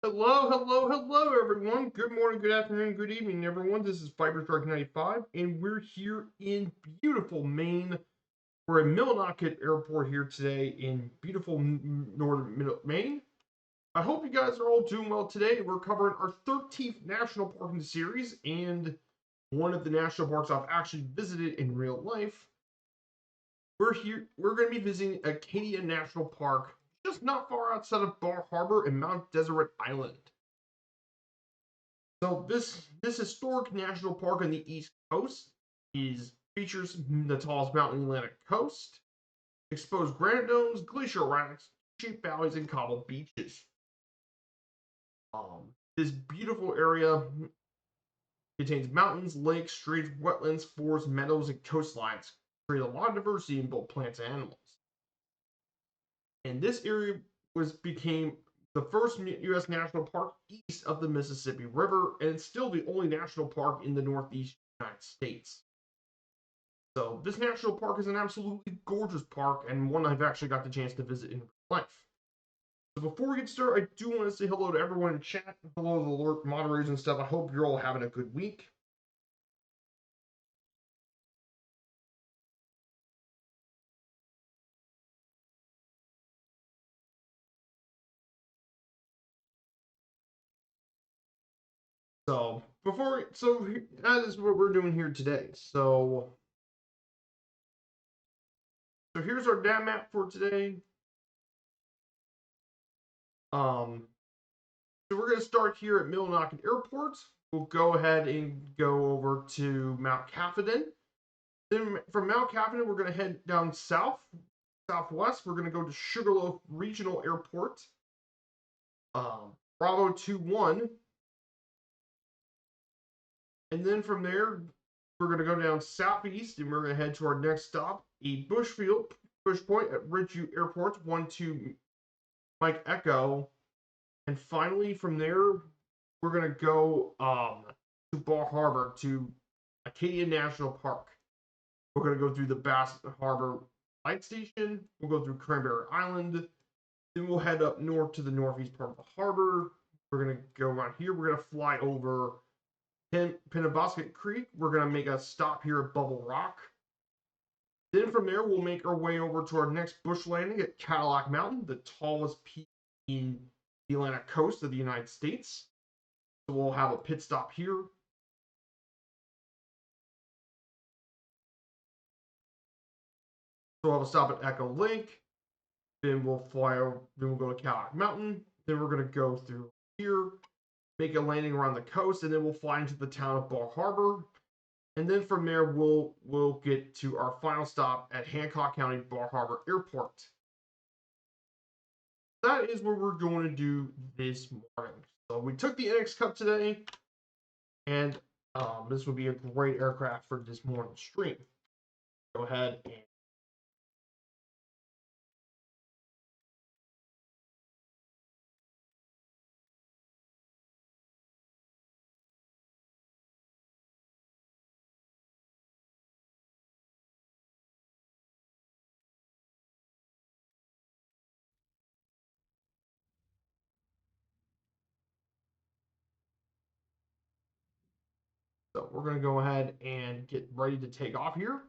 Hello, hello, hello, everyone. Good morning, good afternoon, good evening, everyone. This is Fiber Strike 95, and we're here in beautiful Maine. We're at Millinocket Airport here today in beautiful northern Maine. I hope you guys are all doing well today. We're covering our 13th national park in the series, and one of the national parks I've actually visited in real life. We're going to be visiting Acadia National Park, just not far outside of Bar Harbor and Mount Deseret Island. So this historic national park on the East Coast features the tallest mountain in the Atlantic coast, exposed granite domes, glacial rocks, sheep valleys, and cobbled beaches. This beautiful area contains mountains, lakes, streams, wetlands, forests, meadows, and coastlines. Create a lot of diversity in both plants and animals. And this area became the first U.S. national park east of the Mississippi River, and it's still the only national park in the Northeast United States. So this national park is an absolutely gorgeous park, and one I've actually got the chance to visit in real life. So before we get started, I do want to say hello to everyone in chat, hello to the alert moderators and stuff. I hope you're all having a good week. So that is what we're doing here today. So here's our dam map for today. So we're going to start here at Millinocket Airport. We'll go ahead and go over to Mount Caffedan. Then from Mount Caffedan, we're going to head down southwest. We're going to go to Sugarloaf Regional Airport. Bravo 21. And then from there, we're going to go down southeast, and we're going to head to our next stop, Bush Point at Ridgeview Airport, 12 Mike Echo. And finally, from there, we're going to go to Bar Harbor, to Acadia National Park. We're going to go through the Bass Harbor Light Station. We'll go through Cranberry Island. Then we'll head up north to the northeast part of the harbor. We're going to go around here. We're going to fly over Penobscot Creek. We're going to make a stop here at Bubble Rock. Then from there, we'll make our way over to our next bush landing at Cadillac Mountain, the tallest peak in the Atlantic coast of the United States. So we'll have a pit stop here. So we'll have a stop at Echo Lake. Then we'll fly over, then we'll go to Cadillac Mountain. Then we're going to go through here, make a landing around the coast, and then we'll fly into the town of Bar Harbor. And then from there, we'll get to our final stop at Hancock County Bar Harbor Airport. That is what we're going to do this morning. So we took the NX Cup today, and this would be a great aircraft for this morning's stream. Go ahead and so we're going to go ahead and get ready to take off here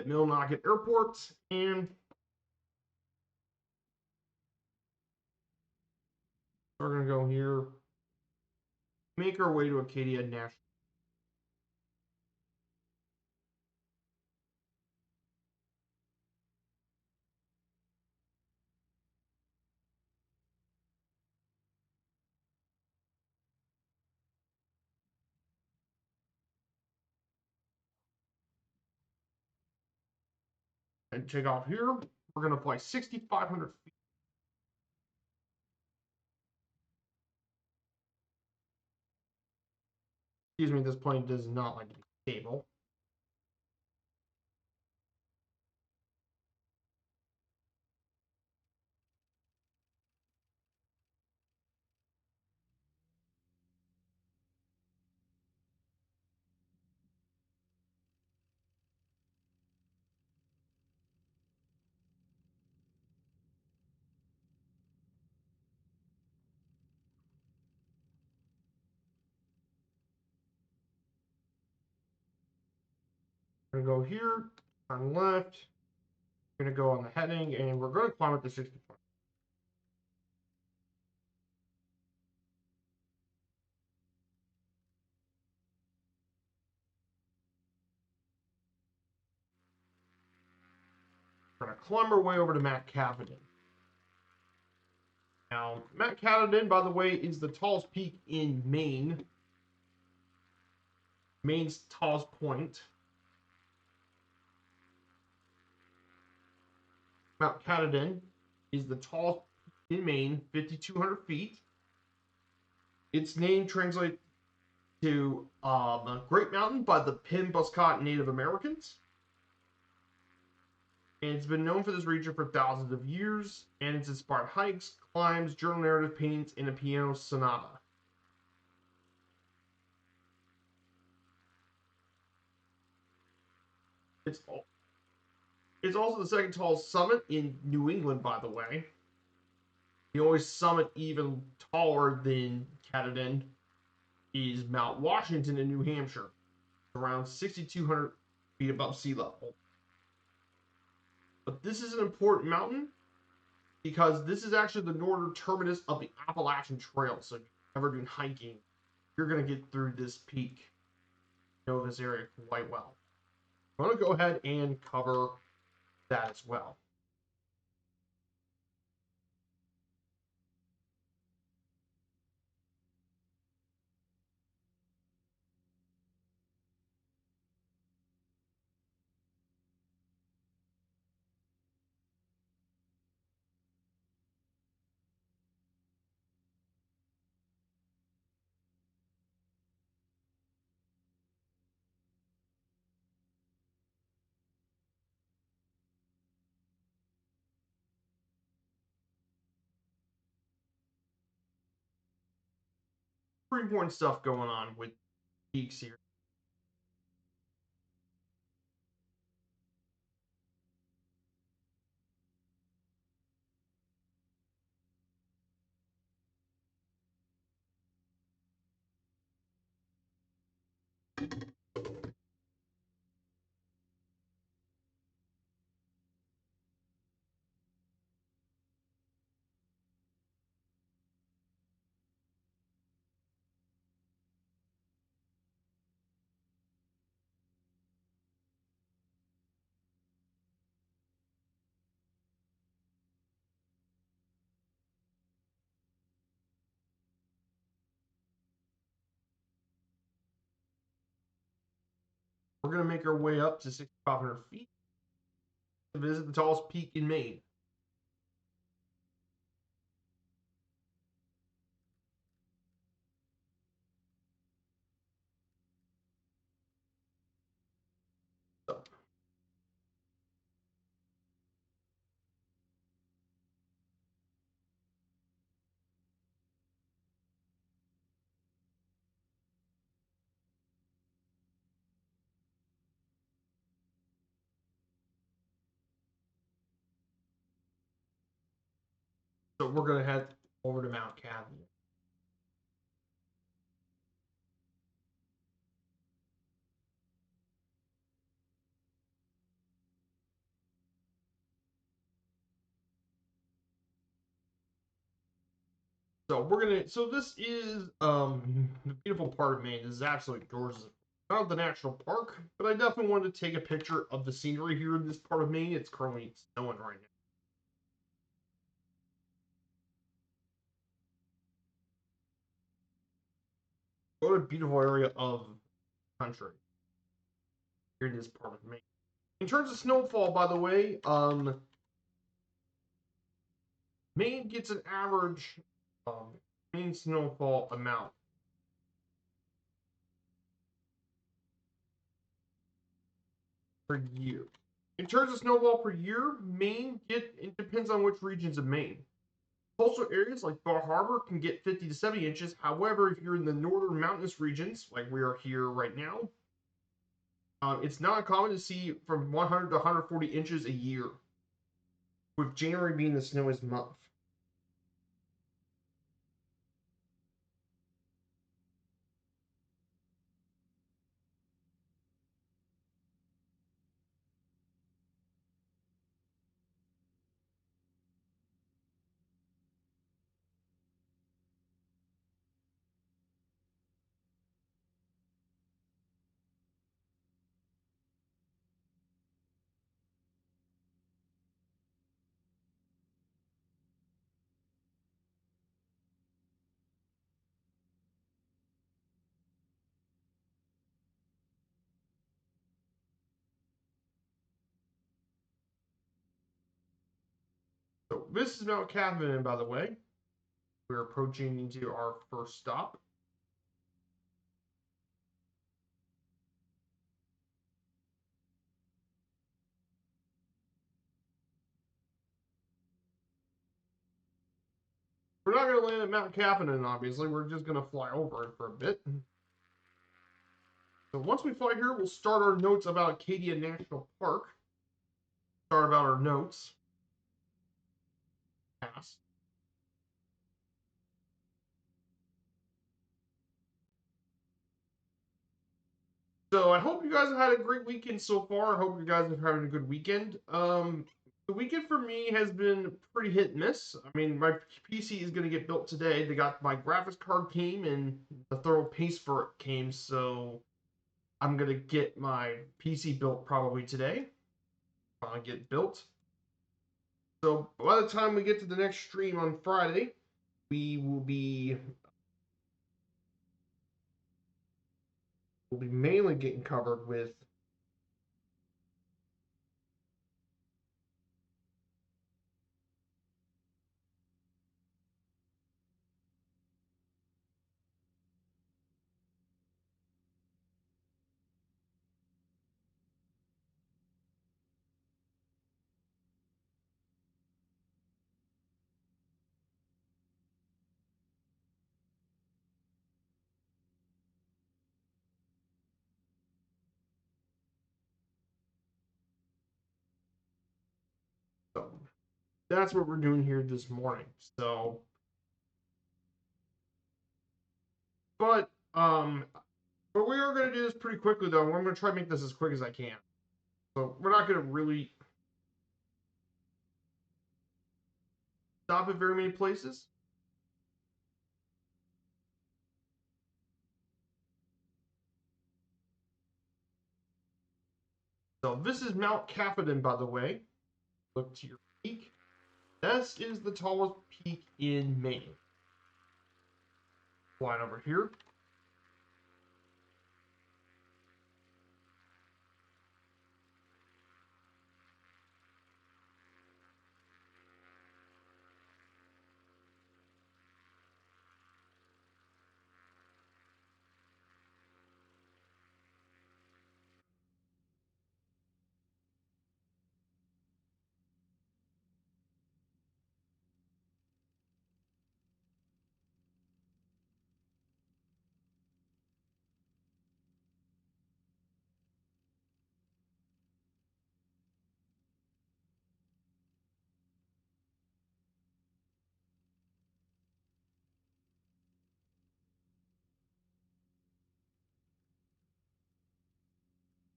at Millinocket Airport, and we're going to go here, make our way to Acadia National. And take off here. We're going to fly 6,500 feet. Excuse me, this plane does not like to be stable. We're going to go here, turn left. We're going to go on the heading, and we're going to climb up to 60 points. We're going to climb our way over to Mount Cavenden. Now, Mount Cavenden, by the way, is the tallest peak in Maine. Maine's tallest point. Mount Katahdin is the tallest peak in Maine, 5,200 feet. Its name translates to Great Mountain by the Penobscot Native Americans. And it's been known for this region for thousands of years, and it's inspired hikes, climbs, journal narrative paintings, and a piano sonata. It's also the second tallest summit in New England, by the way. The only summit even taller than Katahdin is Mount Washington in New Hampshire, around 6,200 feet above sea level. But this is an important mountain because this is actually the northern terminus of the Appalachian Trail. So if you've ever been hiking, you're going to get through this peak. You know this area quite well. I'm going to go ahead and cover that as well. Pretty important stuff going on with peaks here. We're going to make our way up to 6,500 feet to visit the tallest peak in Maine. So, we're going to head over to Mount Cavenden. So this is the beautiful part of Maine. This is absolutely gorgeous. Not the national park, but I definitely wanted to take a picture of the scenery here in this part of Maine. It's currently snowing right now. What a beautiful area of country here in this part of Maine. In terms of snowfall, by the way, Maine gets an average mean snowfall amount per year. In terms of snowfall per year, it depends on which regions of Maine. Coastal areas like Bar Harbor can get 50 to 70 inches. However, if you're in the northern mountainous regions, like we are here right now, it's not common to see from 100 to 140 inches a year, with January being the snowiest month. this is Mount Catherine, by the way. We're approaching into our first stop. We're not going to land at Mount Catherine, obviously. We're just going to fly over it for a bit. So once we fly here, we'll start our notes about Acadia National Park. Start about our notes. Pass. So I hope you guys have had a great weekend so far. I hope you guys have had a good weekend. The weekend for me has been pretty hit and miss. I mean, my PC is going to get built today. They got my graphics card came and the thermal paste for it came, so I'm going to get my PC built probably today. I'll get built. So by the time we get to the next stream on Friday, we will be mainly getting covered with so that's what we're doing here this morning. So, but we are going to do this pretty quickly though. I'm going to try to make this as quick as I can. So we're not going to really stop at very many places. So this is Mount Catherine, by the way. Look to your peak. This is the tallest peak in Maine. Flying over here.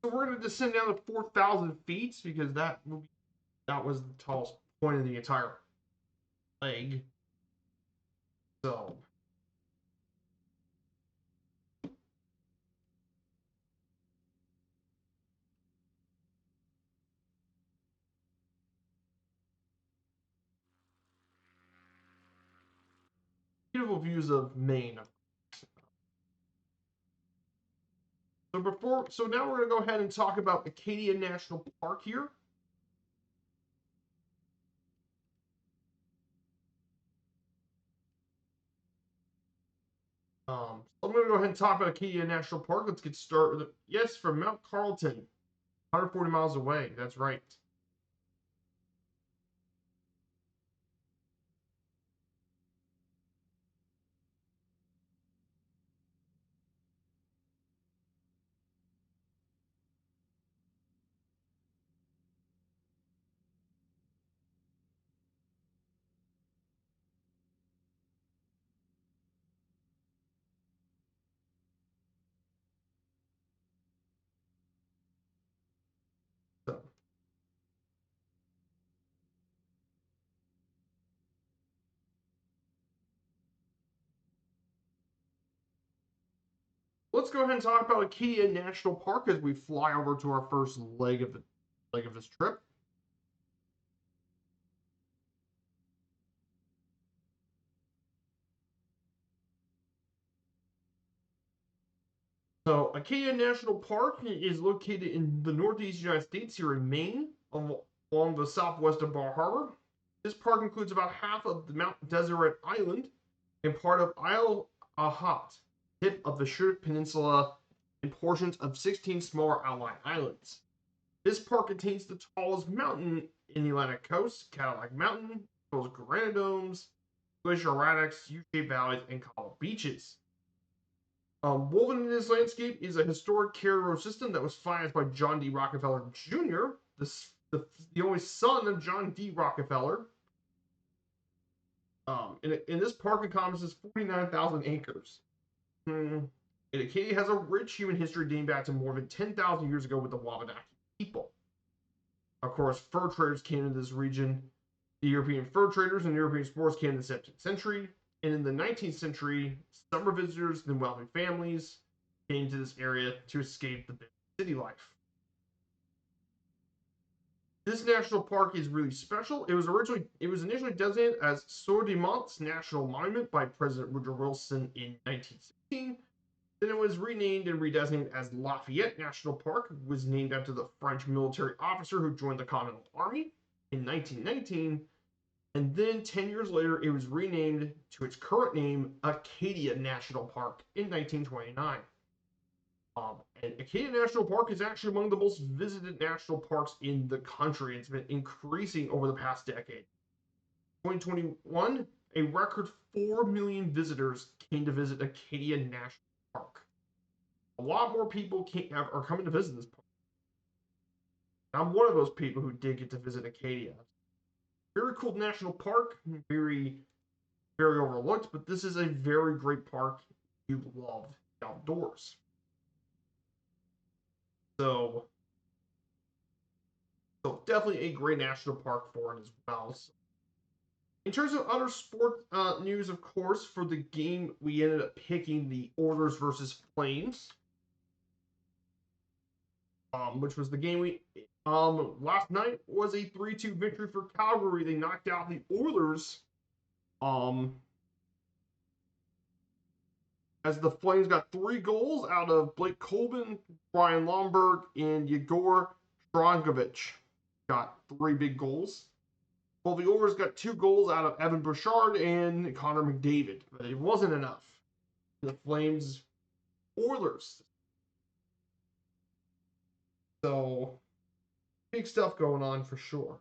So we're going to descend down to 4,000 feet because that was the tallest point of the entire leg. So beautiful views of Maine. So now we're going to go ahead and talk about Acadia National Park here. So I'm going to go ahead and talk about Acadia National Park. Let's get started. Yes, from Mount Carlton, 140 miles away. That's right. So let's go ahead and talk about Acadia National Park as we fly over to our first leg of this trip. So Acadia National Park is located in the northeast United States here in Maine, along the southwest of Bar Harbor. This park includes about half of the Mount Deseret Island and part of Isle Ahat, tip of the Shire Peninsula, and portions of 16 smaller outlying islands. This park contains the tallest mountain in the Atlantic coast, Cadillac Mountain, as well as granite domes, glacial erratics, U-shaped valleys, and coral beaches. Woven in this landscape is a historic carrier road system that was financed by John D. Rockefeller Jr., the only son of John D. Rockefeller. And this park encompasses 49,000 acres. And Acadia has a rich human history dating back to more than 10,000 years ago with the Wabanaki people. Of course, fur traders came into this region. The European fur traders and European explorers came in the 17th century. And in the 19th century, summer visitors and wealthy families came to this area to escape the city life. This national park is really special. It was initially designated as Sur de Monts National Monument by President Woodrow Wilson in 1916. Then it was renamed and redesignated as Lafayette National Park. It was named after the French military officer who joined the Continental Army in 1919. And then 10 years later, it was renamed to its current name, Acadia National Park, in 1929. And Acadia National Park is actually among the most visited national parks in the country. It's been increasing over the past decade. 2021, a record 4 million visitors came to visit Acadia National Park. A lot more people are coming to visit this park. I'm one of those people who did get to visit Acadia. Very cool national park, very, very overlooked, but this is a very great park if you love the outdoors. So definitely a great national park for it as well. So, in terms of other sport news, of course, for the game, we ended up picking the Oilers versus Flames, which was the game we last night was a 3-2 victory for Calgary. They knocked out the Oilers as the Flames got 3 goals out of Blake Colvin, Brian Lomberg, and Yegor Stronkovich. Got 3 big goals. Well, the Oilers got 2 goals out of Evan Bouchard and Connor McDavid, but it wasn't enough. The Flames, Oilers. So, big stuff going on for sure.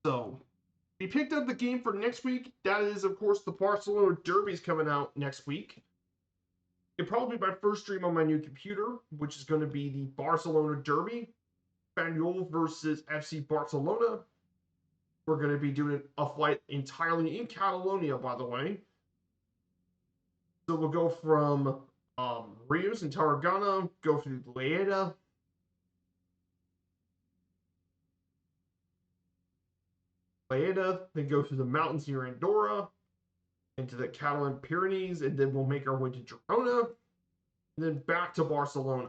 So we picked up the game for next week. That is, of course, the Barcelona Derby's coming out next week. It'll probably be my first stream on my new computer, which is going to be the Barcelona Derby, Espanyol versus FC Barcelona. We're going to be doing a flight entirely in Catalonia, by the way. So we'll go from Rios and Tarragona, go through Lleida, then go through the mountains near Andorra, into the Catalan Pyrenees, and then we'll make our way to Girona, and then back to Barcelona.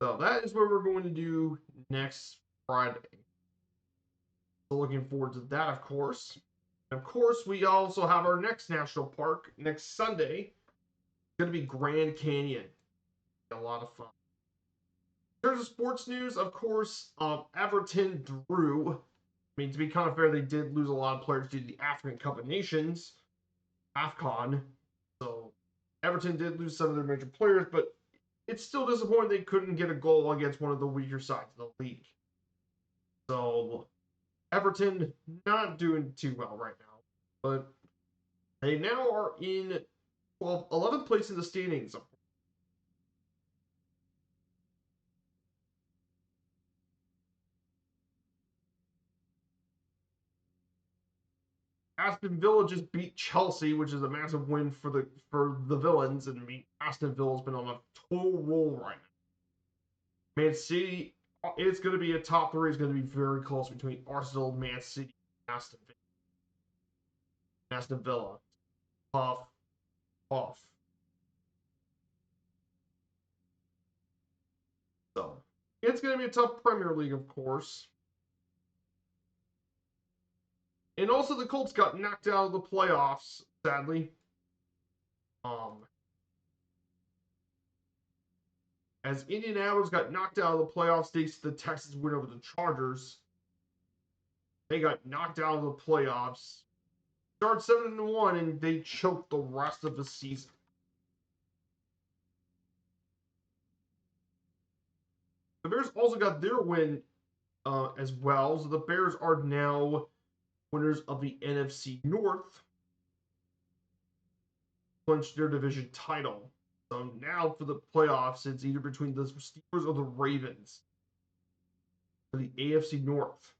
So that is what we're going to do next Friday. So looking forward to that, of course. And of course, we also have our next national park next Sunday. It's going to be Grand Canyon. A lot of fun. In terms of sports news, of course, Everton drew. I mean, to be kind of fair, they did lose a lot of players due to the African Cup of Nations, AFCON. So Everton did lose some of their major players, but it's still disappointing they couldn't get a goal against one of the weaker sides of the league. So Everton not doing too well right now, but they now are in 11th place in the standings. Aston Villa just beat Chelsea, which is a massive win for the villains, and Aston Villa's been on a total roll right now. Man City, it's going to be a top three. It's going to be very close between Arsenal, Man City, and Aston Villa. Aston Villa, tough, tough. So it's going to be a tough Premier League, of course. And also, the Colts got knocked out of the playoffs, sadly. As Indianapolis got knocked out of the playoffs thanks to the Texans win over the Chargers, they got knocked out of the playoffs. Started 7-1, and they choked the rest of the season. The Bears also got their win as well, so the Bears are now winners of the NFC North, clinched their division title. So now for the playoffs, it's either between the Steelers or the Ravens for the AFC North.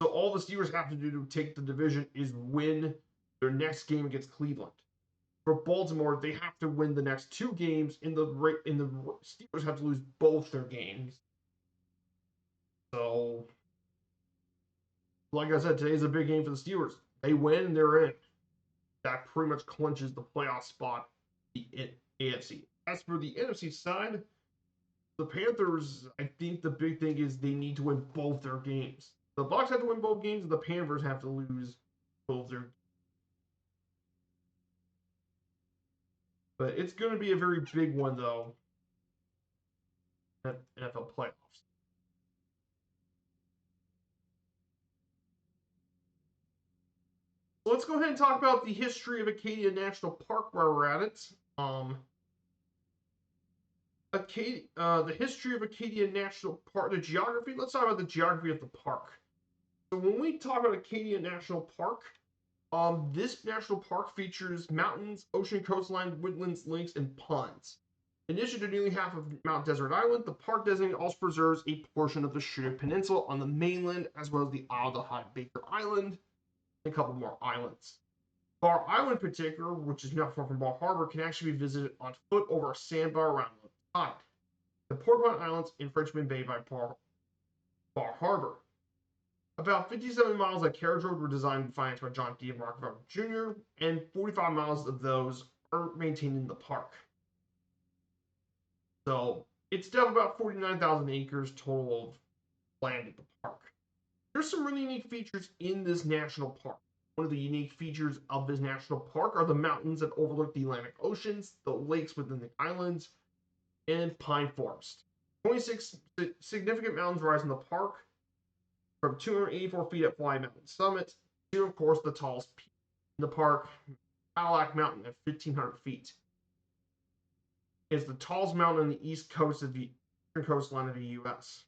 So all the Steelers have to do to take the division is win their next game against Cleveland. For Baltimore, they have to win the next two games. In the Steelers have to lose both their games. So, like I said, today's a big game for the Steelers. They win, they're in. That pretty much clinches the playoff spot in AFC. As for the NFC side, the Panthers, I think the big thing is they need to win both their games. The Bucs have to win both games, and the Panthers have to lose both their games. But it's going to be a very big one, though, at NFL playoffs. So let's go ahead and talk about the history of Acadia National Park while we're at it. The history of Acadia National Park, the geography. Let's talk about the geography of the park. So when we talk about Acadia National Park, this national park features mountains, ocean coastline, woodlands, lakes, and ponds. In addition to nearly half of Mount Desert Island, the park designation also preserves a portion of the Shudik Peninsula on the mainland, as well as the Isle of High Baker Island, and a couple more islands. Bar Island, in particular, which is not far from Bar Harbor, can actually be visited on foot over a sandbar around the tide. The Portland Islands in Frenchman Bay by Bar Harbor. About 57 miles of carriage road were designed and financed by John D. Rockefeller Jr., and 45 miles of those are maintained in the park. So it's definitely about 49,000 acres total of land at the park. There's some really unique features in this national park. One of the unique features of this national park are the mountains that overlook the Atlantic Oceans, the lakes within the islands, and pine forest. 26 significant mountains rise in the park, from 284 feet at Fly Mountain summit to, of course, the tallest peak in the park, Cadillac Mountain at 1,500 feet. It's the tallest mountain on the east coast of the eastern coastline of the U.S.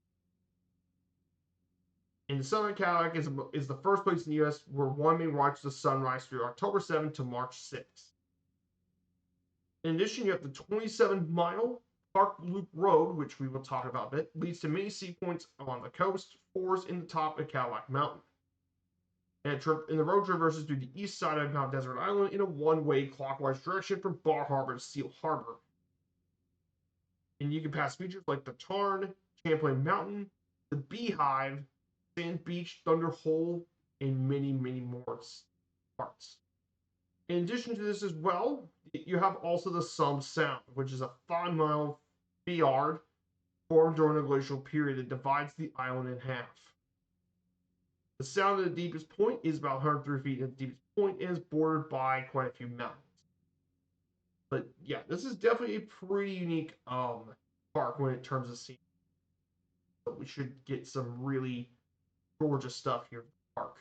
And the summit of Cadillac is the first place in the U.S. where one may watch the sunrise through October 7th to March 6th. In addition, you have the 27-mile Park Loop Road, which we will talk about a bit, leads to many sea points along the coast, fours in the top of Cadillac Mountain. And the road traverses through the east side of Mount Desert Island in a one-way clockwise direction from Bar Harbor to Seal Harbor. And you can pass features like the Tarn, Champlain Mountain, the Beehive, Sand Beach, Thunder Hole, and many, many more parts. In addition to this as well, you have also the Somme Sound, which is a 5-mile fjord formed during the glacial period that divides the island in half. The sound at the deepest point is about 103 feet at the deepest point and is bordered by quite a few mountains. But yeah, this is definitely a pretty unique park when it terms of scene. But we should get some really gorgeous stuff here in the park.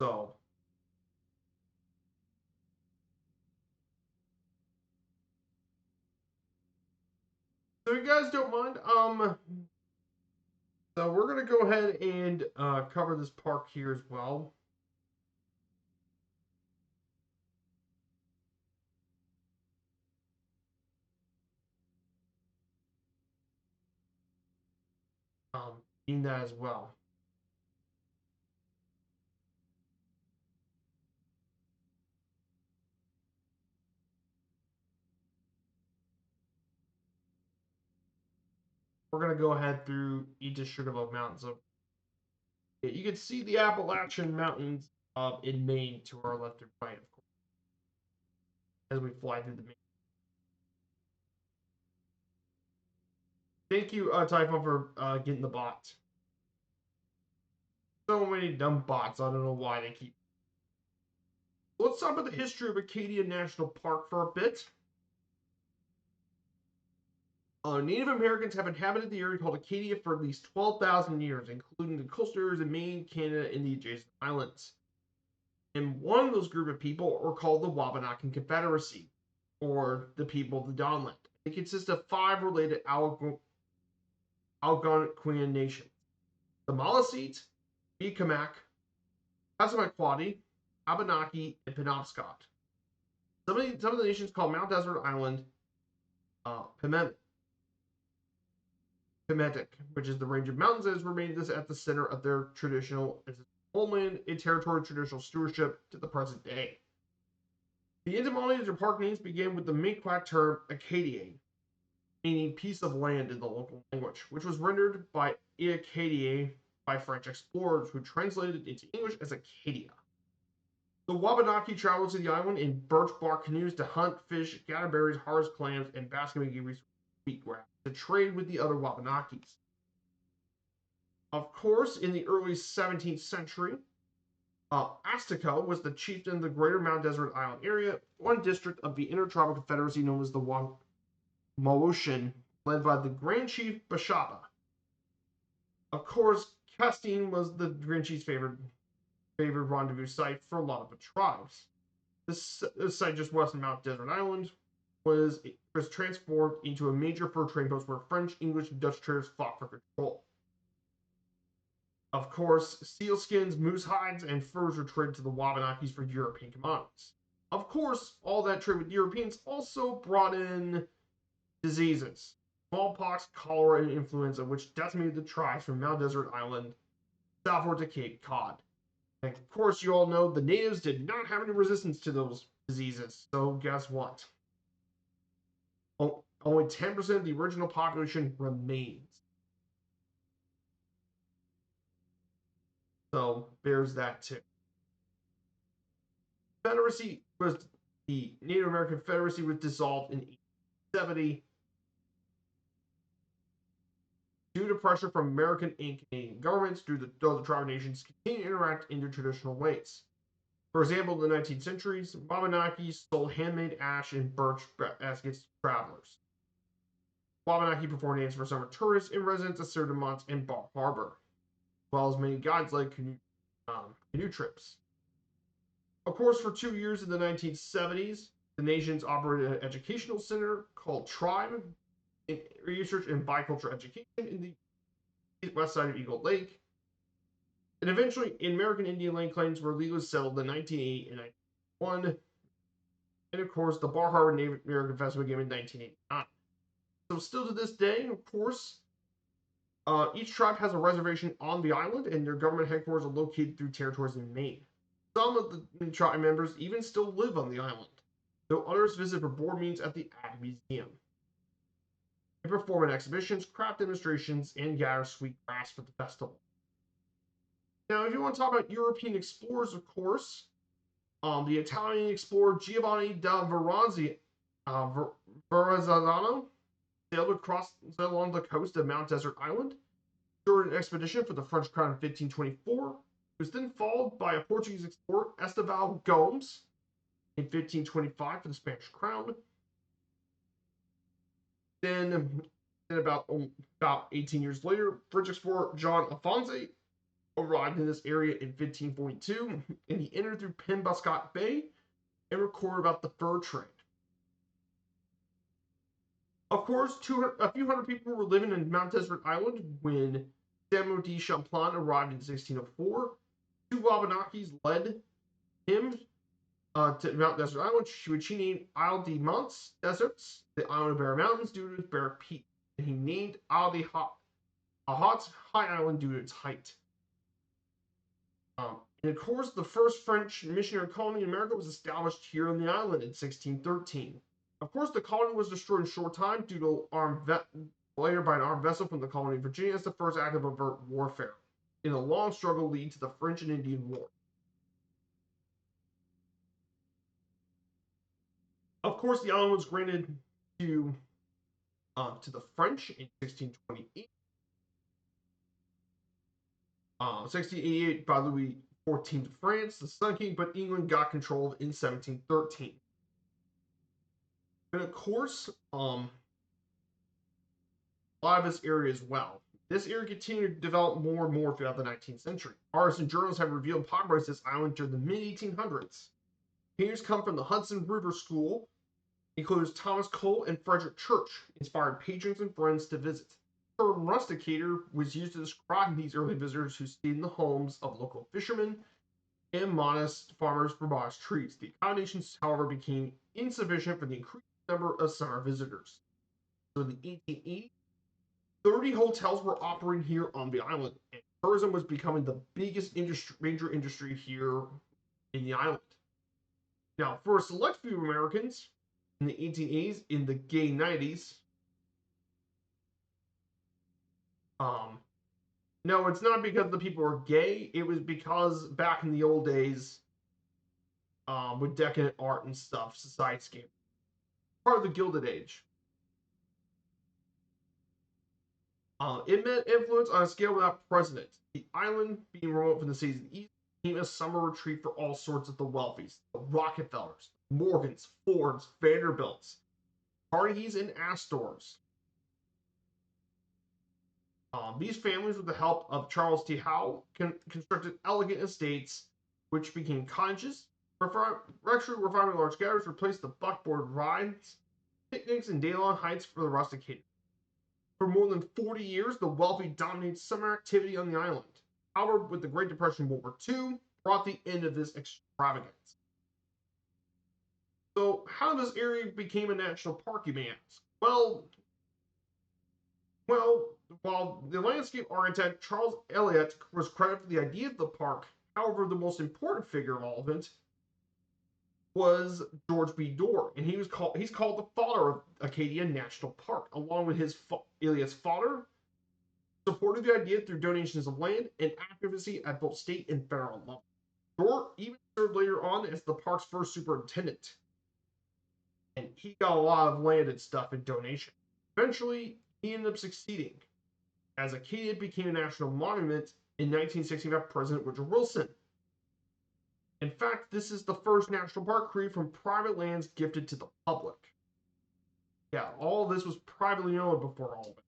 So if you guys don't mind, So we're going to go ahead and cover this park here as well. In that as well. We're going to go ahead through each district of the mountains. So you can see the Appalachian Mountains in Maine to our left and right, of course, as we fly through the Maine. Thank you, Typhon, for getting the bot. So many dumb bots. I don't know why they keep. Let's talk about the history of Acadia National Park for a bit. Native Americans have inhabited the area called Acadia for at least 12,000 years, including the coastal areas of Maine, Canada, and the adjacent islands. And one of those group of people are called the Wabanaki Confederacy, or the people of the Dawnland. It consists of 5 related Algonquian nations: the Maliseet, Mi'kmaq, Passamaquoddy, Abenaki, and Penobscot. Some of the nations call Mount Desert Island Pemetic, which is the range of mountains that has remained at the center of their traditional homeland and territory traditional stewardship to the present day. The etymology of the park names began with the Mi'kmaq term Acadia, meaning piece of land in the local language, which was rendered by Acadia by French explorers who translated it into English as Acadia. The Wabanaki traveled to the island in birch bark canoes to hunt, fish, gather berries, harvest clams, and bask in wheatgrass to trade with the other Wabanakis. Of course, in the early 17th century, Azteca was the chieftain of the greater Mount Desert Island area, one district of the Intertribal Confederacy known as the Wamoshan, led by the Grand Chief Bashaba. Of course, Castine was the Grand Chief's favorite rendezvous site for a lot of the tribes. This site just west of Mount Desert Island was transformed into a major fur trading post where French, English, and Dutch traders fought for control. Of course, sealskins, moose hides, and furs were traded to the Wabanakis for European commodities. Of course, all that trade with Europeans also brought in diseases: smallpox, cholera, and influenza, which decimated the tribes from Mount Desert Island southward to Cape Cod. And of course, you all know the natives did not have any resistance to those diseases, so guess what? Only 10% of the original population remains. So there's that too. Confederacy was the Native American Confederacy was dissolved in 1870 due to pressure from American and Canadian governments. Though the tribal nations continue to interact in their traditional ways. For example, in the 19th centuries, Wabanakis sold handmade ash and birch baskets to travelers. Wabanaki performed dances for summer tourists and residents of Cedar and Bar Harbor, as well as many guides led canoe trips. Of course, for 2 years in the 1970s, the nations operated an educational center called Tribe in research and bicultural education in the west side of Eagle Lake. And eventually, American Indian land claims were legally settled in 1980 and 1991. And of course, the Bar Harbor Native American Festival began in 1989. So, still to this day, of course, each tribe has a reservation on the island, and their government headquarters are located through territories in Maine. Some of the tribe members even still live on the island, though others visit for board meetings at the Ag Museum. They perform in exhibitions, craft demonstrations, and gather sweet grass for the festival. Now, if you want to talk about European explorers, of course, the Italian explorer Giovanni da Verrazzano sailed along the coast of Mount Desert Island during an expedition for the French crown in 1524. It was then followed by a Portuguese explorer, Esteval Gomes, in 1525 for the Spanish crown. Then about 18 years later, French explorer John Alphonse arrived in this area in 1542, and he entered through Penobscot Bay and recorded about the fur trade. Of course, a few hundred people were living in Mount Desert Island when Samuel de Champlain arrived in 1604. Two Wabanakis led him to Mount Desert Island, which he named Isle de Monts Deserts, the island of bare mountains due to its bare peak. And he named Isle de Hauts High Island due to its height. And of course, the first French missionary colony in America was established here on the island in 1613. Of course, the colony was destroyed in a short time due to later by an armed vessel from the colony of Virginia as the first act of overt warfare in a long struggle leading to the French and Indian War. Of course, the island was granted to the French in 1628. 1688 by Louis XIV of France, the Sun King, but England got control in 1713. And of course, a lot of this area as well. This area continued to develop more and more throughout the 19th century. Artists and journalists have revealed popularized this island during the mid-1800s. Painters come from the Hudson River School, includes Thomas Cole and Frederick Church, inspired patrons and friends to visit. The term rusticator was used to describe these early visitors who stayed in the homes of local fishermen and modest farmers for modest trees. The accommodations, however, became insufficient for the increased number of summer visitors. So in the 1880s, 30 hotels were operating here on the island, and tourism was becoming the biggest major industry here in the island. Now, for a select few Americans in the 1880s, in the gay 90s, no, it's not because the people were gay. It was because back in the old days, with decadent art and stuff, society part of the Gilded Age. It meant influence on a scale without precedent. The island, being remote from the cities of the East, became a summer retreat for all sorts of the wealthies, the Rockefellers, Morgans, Fords, Vanderbilts, Carnegies, and Astors. These families, with the help of Charles T. Howe, constructed elegant estates, which became cottages. Refining large gatherings replaced the buckboard rides, picnics, and day-long hikes for the rusticated. For more than 40 years, the wealthy dominated summer activity on the island. However, with the Great Depression and World War II, brought the end of this extravagance. So, how this area became a national park, you may ask? Well, while the landscape architect Charles Elliott was credited for the idea of the park, however, the most important figure of all of it was George B. Dorr, and he's called the father of Acadia National Park, along with his Elliott's father, supported the idea through donations of land and advocacy at both state and federal level. Dorr even served later on as the park's first superintendent, and he got a lot of land and stuff in donation. Eventually, he ended up succeeding, as Acadia became a national monument in 1960 by President Woodrow Wilson. In fact, this is the first national park created from private lands gifted to the public. Yeah, all of this was privately owned before all of it.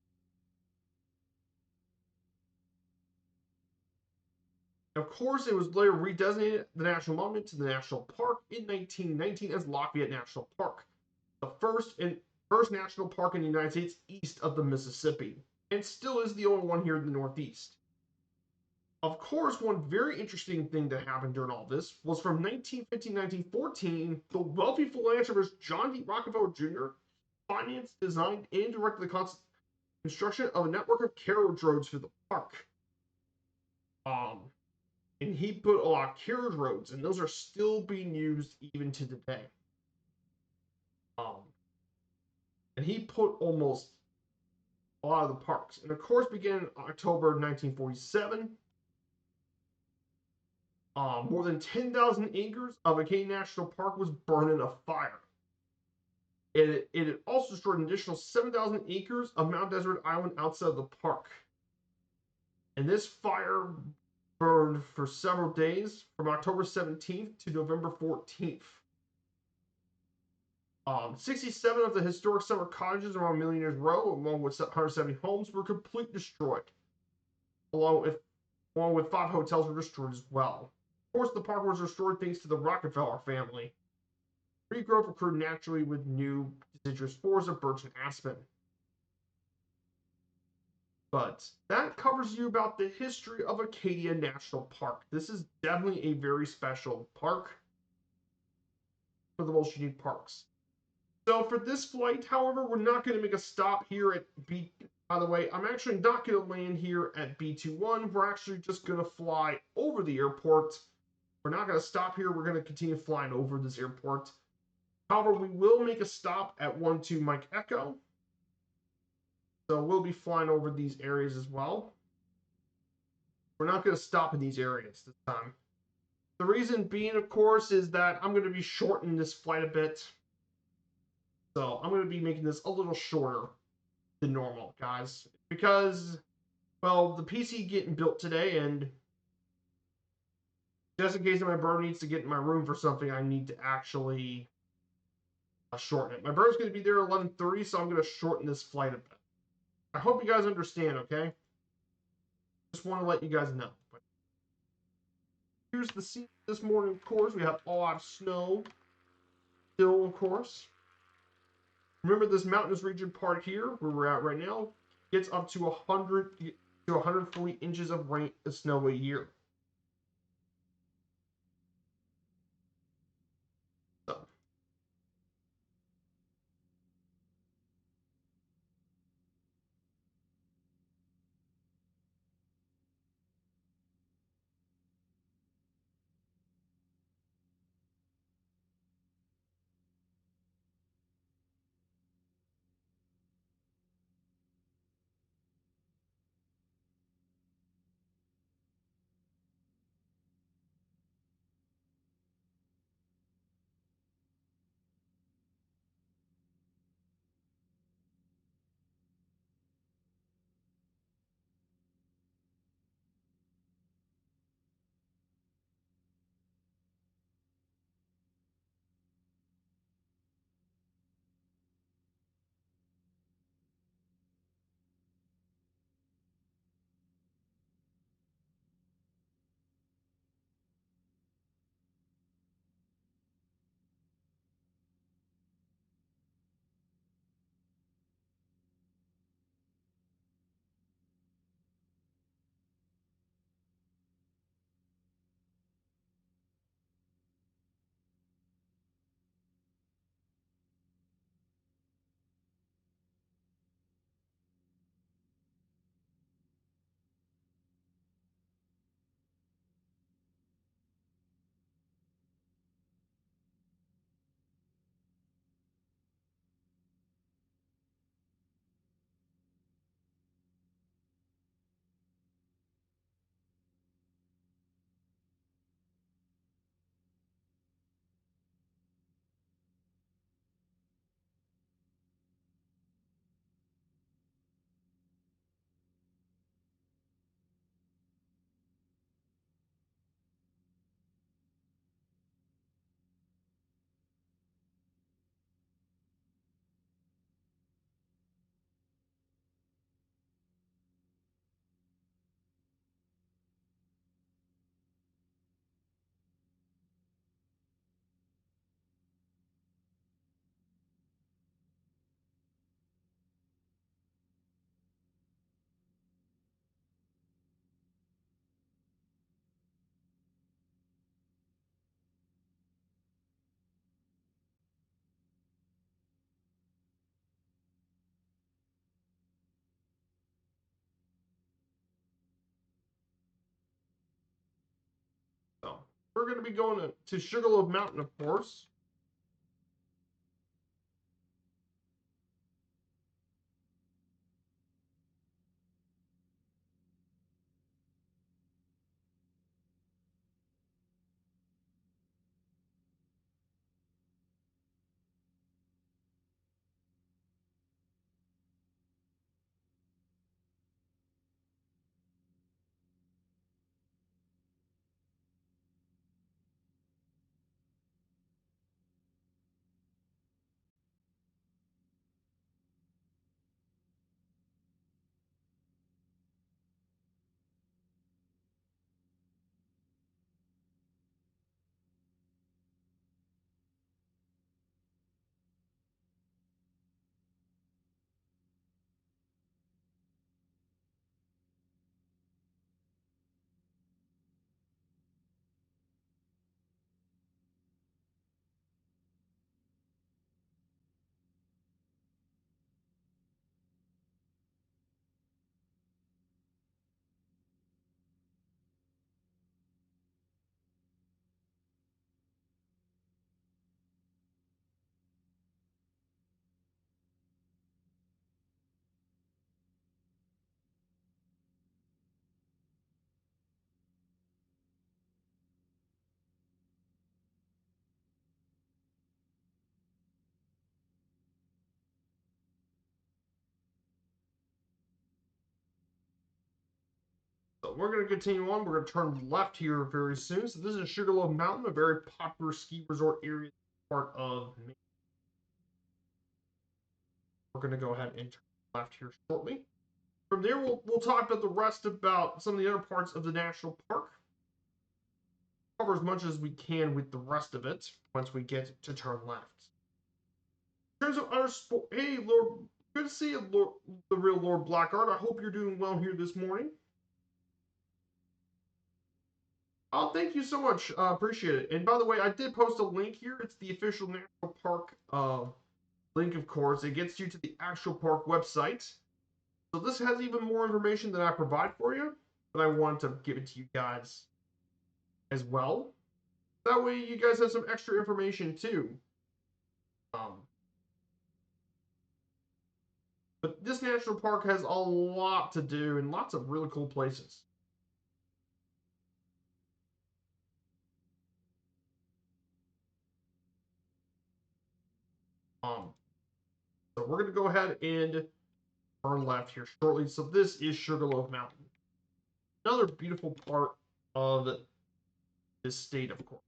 Of course, it was later redesignated the national monument to the national park in 1919 as Lafayette National Park, the first national park in the United States east of the Mississippi, and still is the only one here in the Northeast. Of course, one very interesting thing that happened during all this was from 1915 to 1914, the wealthy philanthropist John D. Rockefeller Jr. financed, designed, and directed the construction of a network of carriage roads for the park. And he put a lot of carriage roads, and those are still being used even to today. And he put almost a lot of the parks. And of course, beginning in October 1947, more than 10,000 acres of Acadia National Park was burned in a fire. And it also destroyed an additional 7,000 acres of Mount Desert Island outside of the park. And this fire burned for several days from October 17th to November 14th. 67 of the historic summer cottages around Millionaire's Row, along with 170 homes, were completely destroyed. Along with 5 hotels were destroyed as well. Of course, the park was restored thanks to the Rockefeller family. Regrowth occurred naturally with new deciduous forests of birch and aspen. But that covers you about the history of Acadia National Park. This is definitely a very special park, one of the most unique parks. So for this flight, however, we're not going to make a stop here at B. By the way, I'm actually not going to land here at B21. We're actually just going to fly over the airport. We're not going to stop here. We're going to continue flying over this airport. However, we will make a stop at 12 Mike Echo. So we'll be flying over these areas as well. We're not going to stop in these areas this time. The reason being, of course, is that I'm going to be shortening this flight a bit. So I'm going to be making this a little shorter than normal, guys. Because, well, the PC getting built today, and just in case my bird needs to get in my room for something, I need to actually shorten it. My bird's going to be there at 11:30, so I'm going to shorten this flight a bit. I hope you guys understand, okay? Just want to let you guys know. But here's the scene this morning, of course. We have a lot of snow still, of course. Remember this mountainous region part here, where we're at right now, gets up to 100 to 140 inches of rain and snow a year. So, so we're going to be going to Sugarloaf Mountain, of course. we're going to continue on. We're going to turn left here very soon. So this is Sugarloaf Mountain, a very popular ski resort area part of Maine. We're going to go ahead and turn left here shortly. From there, we'll talk about the rest about some of the other parts of the national park. Cover as much as we can with the rest of it once we get to turn left. In terms of other sport, hey Lord, good to see you, Lord, the real Lord Blackguard. I hope you're doing well here this morning. Oh, thank you so much. Appreciate it. And by the way, I did post a link here. It's the official national park link, of course. It gets you to the actual park website. So this has even more information than I provide for you, but I wanted to give it to you guys as well. That way you guys have some extra information too. But this national park has a lot to do and lots of really cool places. So we're going to go ahead and turn left here shortly. So this is Sugarloaf Mountain. Another beautiful part of this state, of course.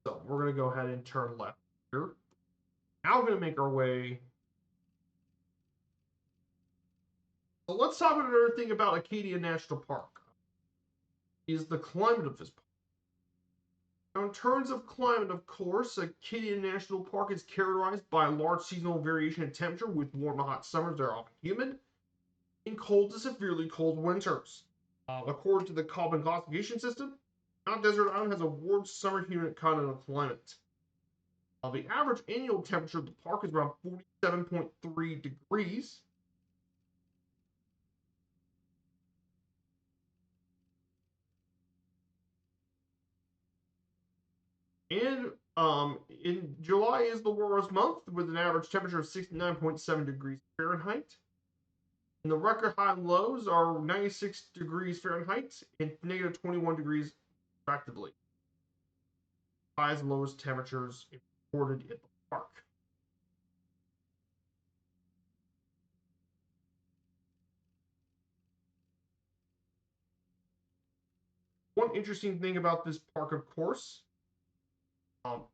So, we're going to go ahead and turn left here. Now we're going to make our way. So let's talk about another thing about Acadia National Park. Is the climate of this park. Now, in terms of climate, of course, Acadia National Park is characterized by a large seasonal variation in temperature with warm and hot summers that are often humid and cold to severely cold winters. According to the Köppen classification system, Mount Desert Island has a warm summer humid continental climate. The average annual temperature of the park is around 47.3 degrees. And in July is the warmest month with an average temperature of 69.7 degrees Fahrenheit. And the record high and lows are 96 degrees Fahrenheit and negative 21 degrees respectively. Highest and lowest temperatures recorded at the park. One interesting thing about this park, of course,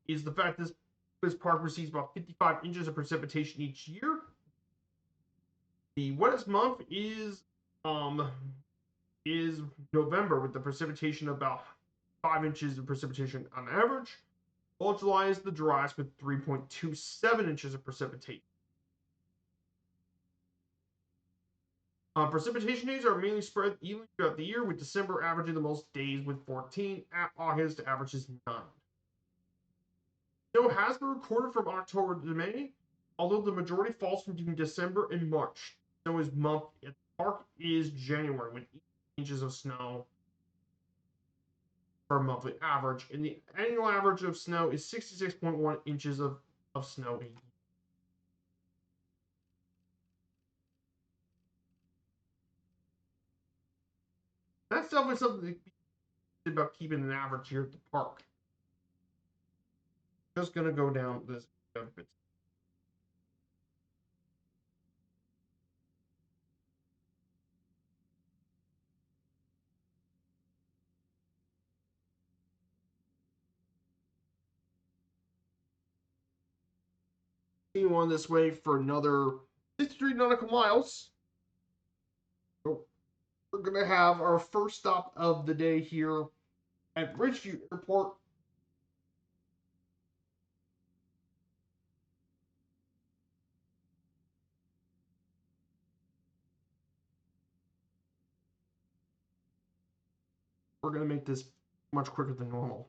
is the fact this park receives about 55 inches of precipitation each year. The wettest month is November with the precipitation of about 5 inches of precipitation on average. while July is the driest with 3.27 inches of precipitation. Precipitation days are mainly spread evenly throughout the year, with December averaging the most days with 14. August averages 9. Snow has been recorded from October to May, although the majority falls between December and March. Snow is month at the park is January, with 8 inches of snow for a monthly average, and the annual average of snow is 66.1 inches of snow a year. That's definitely something about keeping an average here at the park. Just gonna go down this bit. Continue on this way for another 63 nautical miles. So we're gonna have our first stop of the day here at Ridgeview Airport. We're gonna make this much quicker than normal.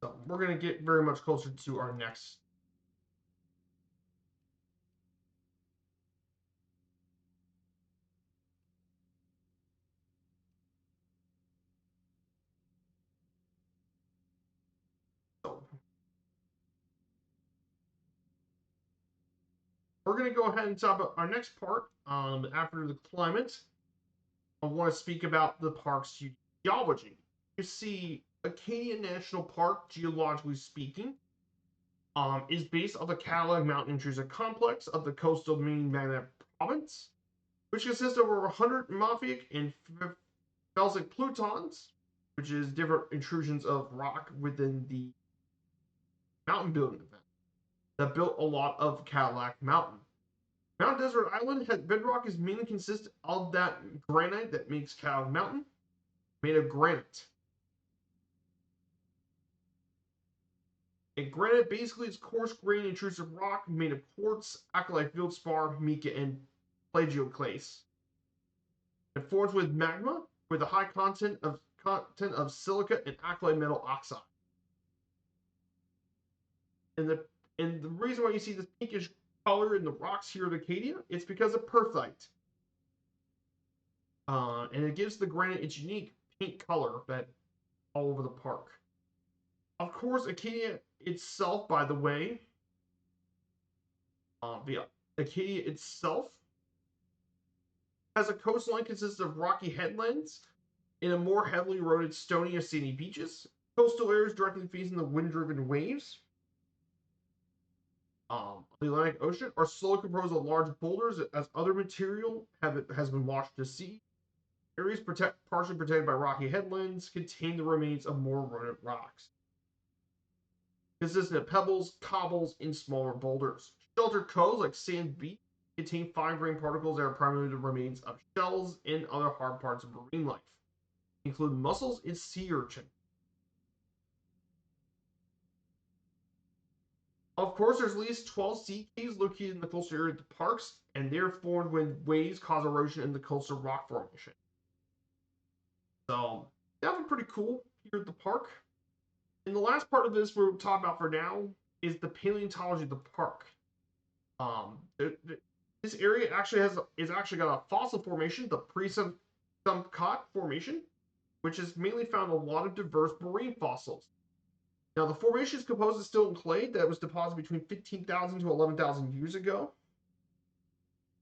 So we're gonna get very much closer to our next. So we're gonna go ahead and talk about our next part. After the climate, I want to speak about the park's geology. You see, Acadia National Park, geologically speaking, is based on the Cadillac Mountain Intrusive Complex of the coastal Maine-Magnetic Province, which consists of over 100 mafic and felsic plutons, which is different intrusions of rock within the mountain building event that built a lot of Cadillac Mountain. Mount Desert Island bedrock is mainly consists of that granite that makes Cadillac Mountain, made of granite. And granite basically is coarse grained intrusive rock made of quartz, alkali feldspar, mica, and plagioclase. It forms with magma with a high content of silica and alkali metal oxide. And the reason why you see this pinkish color in the rocks here at Acadia, it's because of perthite. And it gives the granite its unique pink color that all over the park. Of course, Acadia itself, by the way, the Acadia itself has a coastline consists of rocky headlands and a more heavily eroded stony or sandy beaches. Coastal areas directly facing the wind-driven waves. The Atlantic Ocean are slowly composed of large boulders as other material has been washed to sea. Areas partially protected by rocky headlands contain the remains of more rodent rocks, consisting of pebbles, cobbles, and smaller boulders. Sheltered coves like sand beach contain fine-grained particles that are primarily the remains of shells and other hard parts of marine life, including mussels and sea urchin. Of course, there's at least 12 sea caves located in the coastal area of the parks, and they're formed when waves cause erosion in the coastal rock formation. So, definitely pretty cool here at the park. And the last part of this we're talking about for now is the paleontology of the park. This area actually got a fossil formation, the pre-Subcot formation, which has mainly found a lot of diverse marine fossils. Now, the formation is composed of still and clay that was deposited between 15,000 to 11,000 years ago,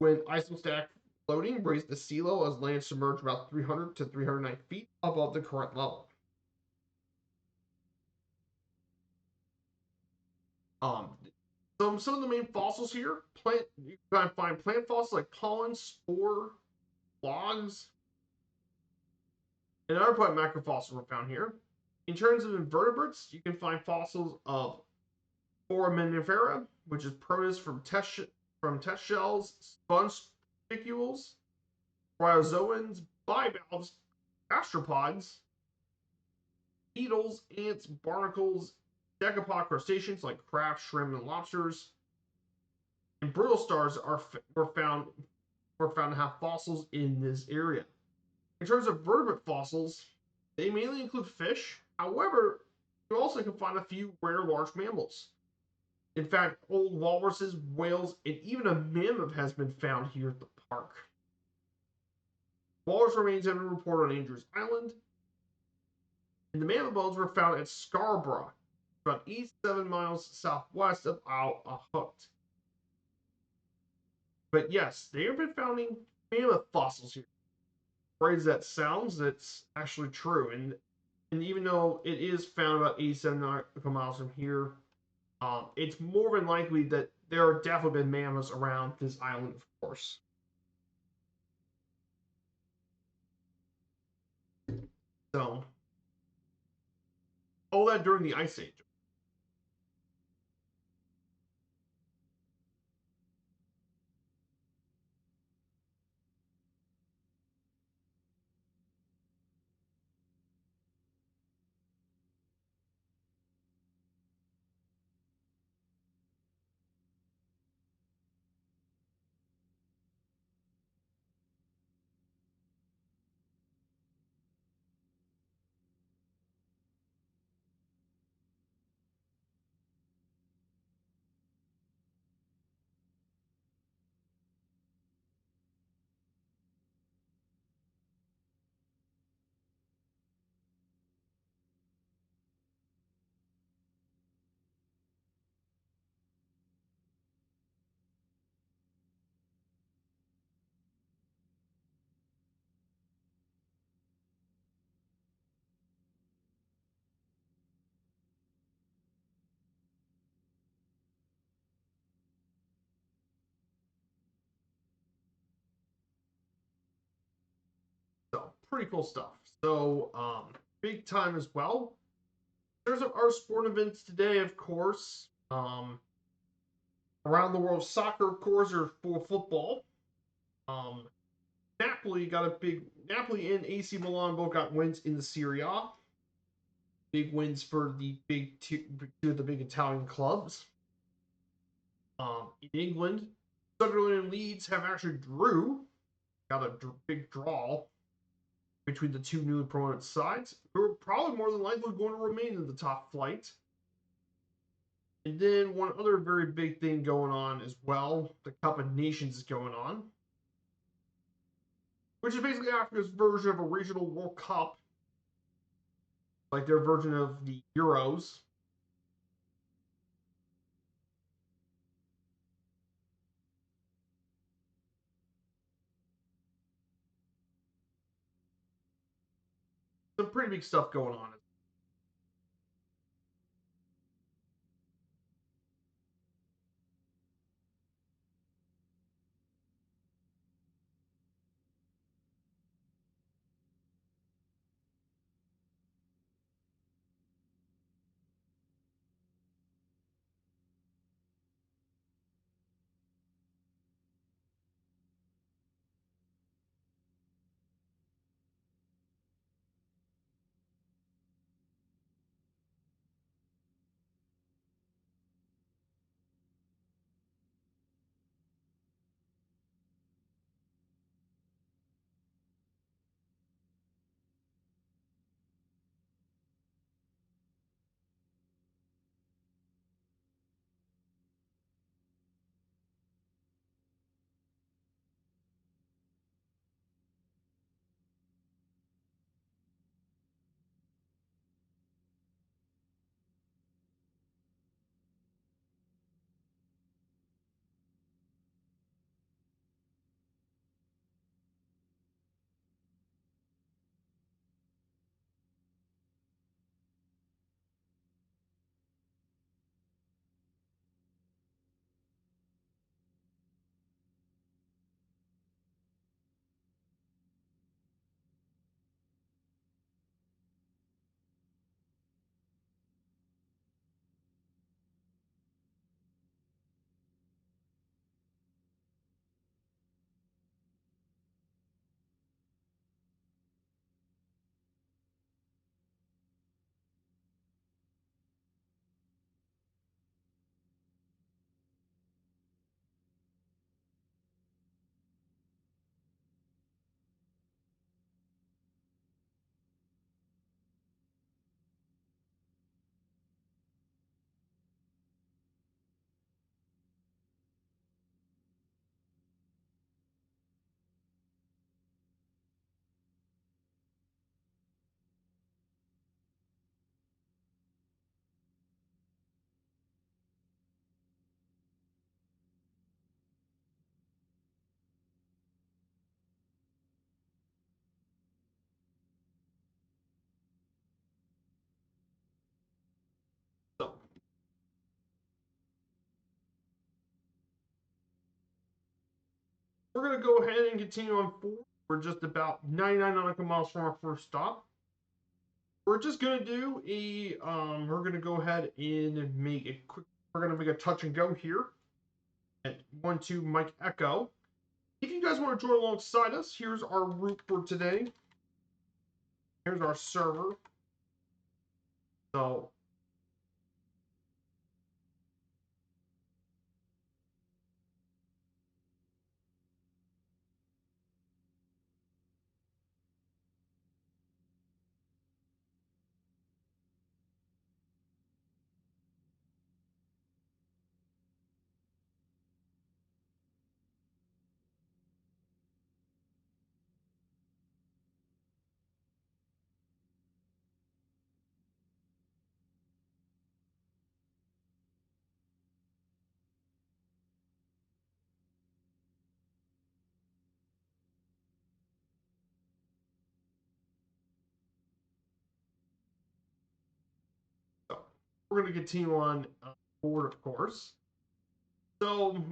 when isostatic floating raised the sea level as land submerged about 300 to 309 feet above the current level. Um, some of the main fossils here, you can find plant fossils like pollen, spore, logs, and other plant macrofossils were found here. In terms of invertebrates, you can find fossils of Foraminifera, which is protists from test shells, sponge spicules, bryozoans, bivalves, gastropods, beetles, ants, barnacles, decapod crustaceans like crabs, shrimp, and lobsters, and brittle stars were found to have fossils in this area. In terms of vertebrate fossils, they mainly include fish. However, you also can find a few rare large mammals. In fact, old walruses, whales, and even a mammoth has been found here at the park. Walrus remains have been reported on Andrews Island, and the mammoth bones were found at Scarborough, about 87 miles southwest of Isle of Hooked. But yes, they have been finding mammoth fossils here. Right as that sounds, that's actually true. And even though it is found about 87 nautical miles from here, it's more than likely that there have definitely been mammoths around this island, of course. So, all that during the Ice Age. So, pretty cool stuff. So, big time as well. There's our sport events today, of course. Around the world, soccer, of course, or for football. Um, Napoli and AC Milan both got wins in the Serie A. Big wins for the two of the big Italian clubs. In England, Sunderland and Leeds have actually got a big draw between the two newly promoted sides, who are probably more than likely going to remain in the top flight. And then one other very big thing going on as well, the Cup of Nations is going on, which is basically Africa's version of a regional World Cup, like their version of the Euros. Some pretty big stuff going on. we're going to go ahead and continue on forward. We're just about 99 nautical miles from our first stop. We're just going to do a, we're going to go ahead and make a quick, we're going to make a touch and go here at 12 Mike Echo. If you guys want to join alongside us, here's our route for today. Here's our server. So we're going to continue on forward, of course. So,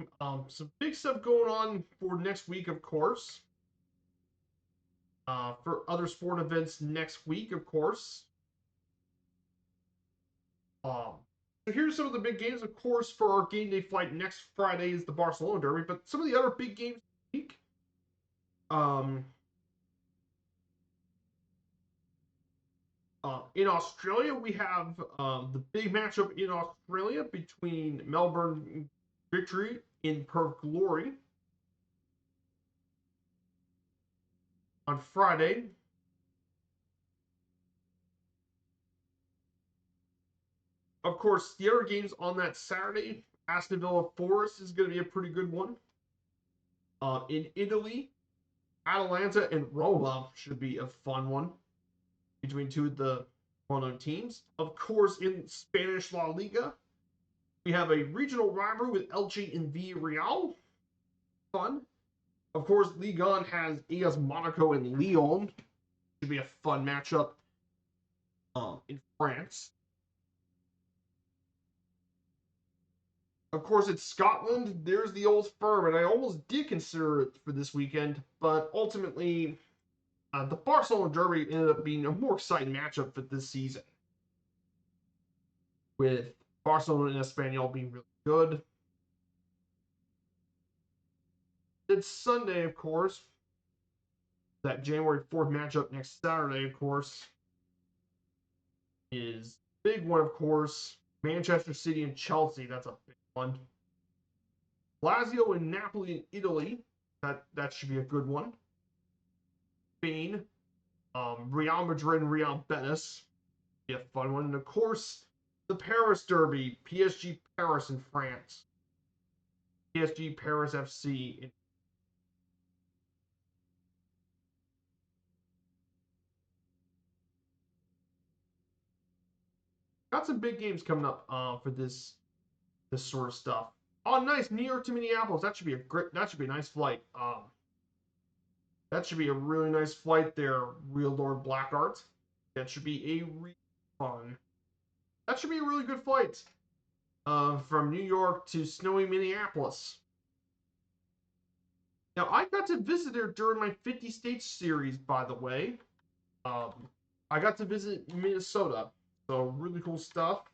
some big stuff going on for next week, of course. For other sport events next week, of course. So here's some of the big games, of course, for our game day flight next Friday is the Barcelona Derby, but some of the other big games this week. In Australia, we have the big matchup in Australia between Melbourne Victory in Perth Glory on Friday. Of course, the other games on that Saturday, Aston Villa Forest is going to be a pretty good one. In Italy, Atalanta and Roma should be a fun one between two of the well-known teams. Of course, in Spanish La Liga, we have a regional rivalry with Elche and Villarreal. Fun. Of course, Ligue 1 has AS Monaco and Lyon. Should be a fun matchup in France. Of course, it's Scotland. There's the old firm, and I almost did consider it for this weekend, but ultimately, the Barcelona Derby ended up being a more exciting matchup for this season, with Barcelona and Espanyol being really good. It's Sunday, of course. That January 4th matchup next Saturday, of course, is big one, of course. Manchester City and Chelsea. That's a big one. Lazio and Napoli in Italy. That should be a good one. Spain. Real Madrid and Real Betis. Be a fun one. And of course, the Paris Derby. PSG Paris in France. PSG Paris FC in got some big games coming up for this sort of stuff. Oh, nice. New York to Minneapolis. That should be a nice flight. That should be a really nice flight there, Real Lord Blackart. That should be a really fun. That should be a really good flight. From New York to snowy Minneapolis. Now, I got to visit there during my 50 States series, by the way. I got to visit Minnesota. So, really cool stuff.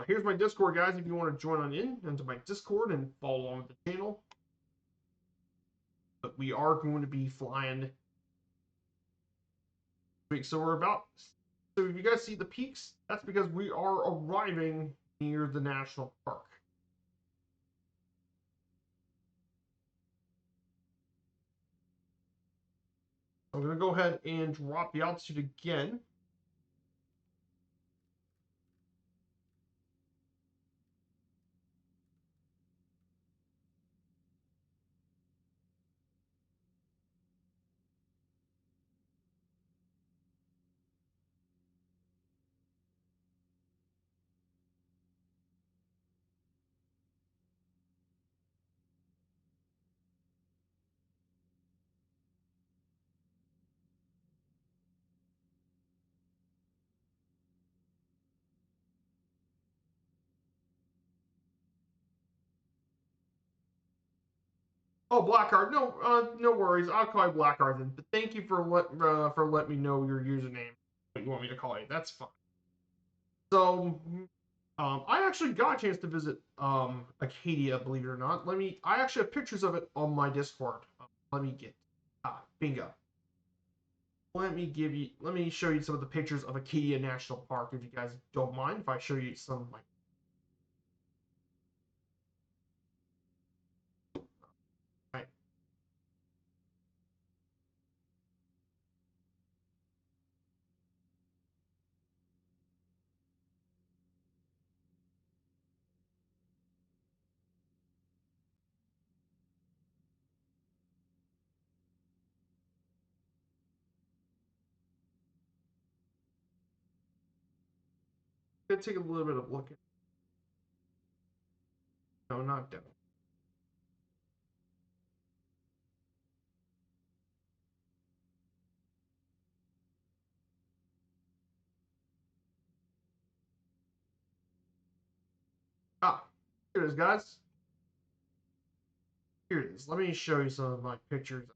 Here's my Discord, guys, if you want to join on in into my Discord and follow along with the channel. But we are going to be flying this week. So if you guys see the peaks, that's because we are arriving near the national park. I'm going to go ahead and drop the altitude again. Oh, Blackheart. No, no worries. I'll call you Blackheart then. But thank you for letting me know your username. What you want me to call you? That's fine. So, I actually got a chance to visit Acadia, believe it or not. I actually have pictures of it on my Discord. Let me get bingo. Let me show you some of the pictures of Acadia National Park, if you guys don't mind. If I show you some of my, right, gonna take a little bit of look at. No, not down. Here it is, guys. Here it is. Let me show you some of my pictures.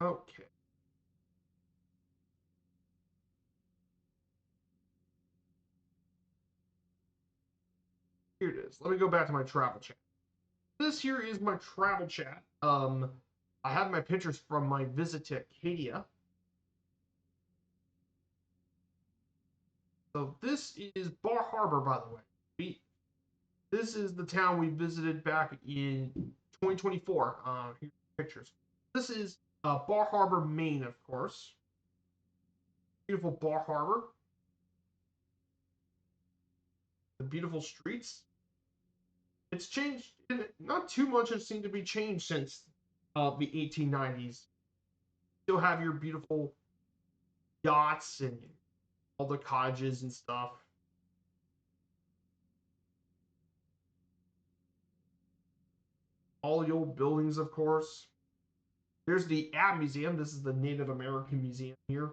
Okay. Here it is. Let me go back to my travel chat. This here is my travel chat. I have my pictures from my visit to Acadia. So this is Bar Harbor, by the way. This is the town we visited back in 2024. Here's the pictures. This is Bar Harbor, Maine, of course. Beautiful Bar Harbor. The beautiful streets. It's changed. Not too much has seemed to be changed since the 1890s. Still have your beautiful yachts and all the cottages and stuff. All the old buildings, of course. There's the Ab Museum. This is the Native American Museum here.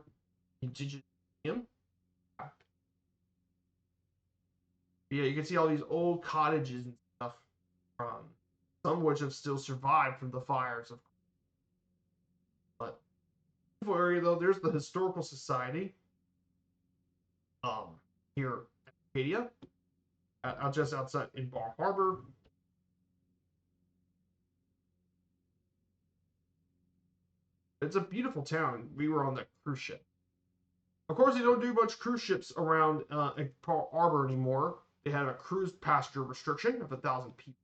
Indigenous Museum. Yeah, you can see all these old cottages and stuff. Um, some of which have still survived from the fires. But beautiful area though. There's the Historical Society. Um, Here at Acadia, out just outside in Bar Harbor. It's a beautiful town. We were on that cruise ship. Of course, they don't do much cruise ships around Pearl Harbor anymore. They had a cruise passenger restriction of 1,000 people.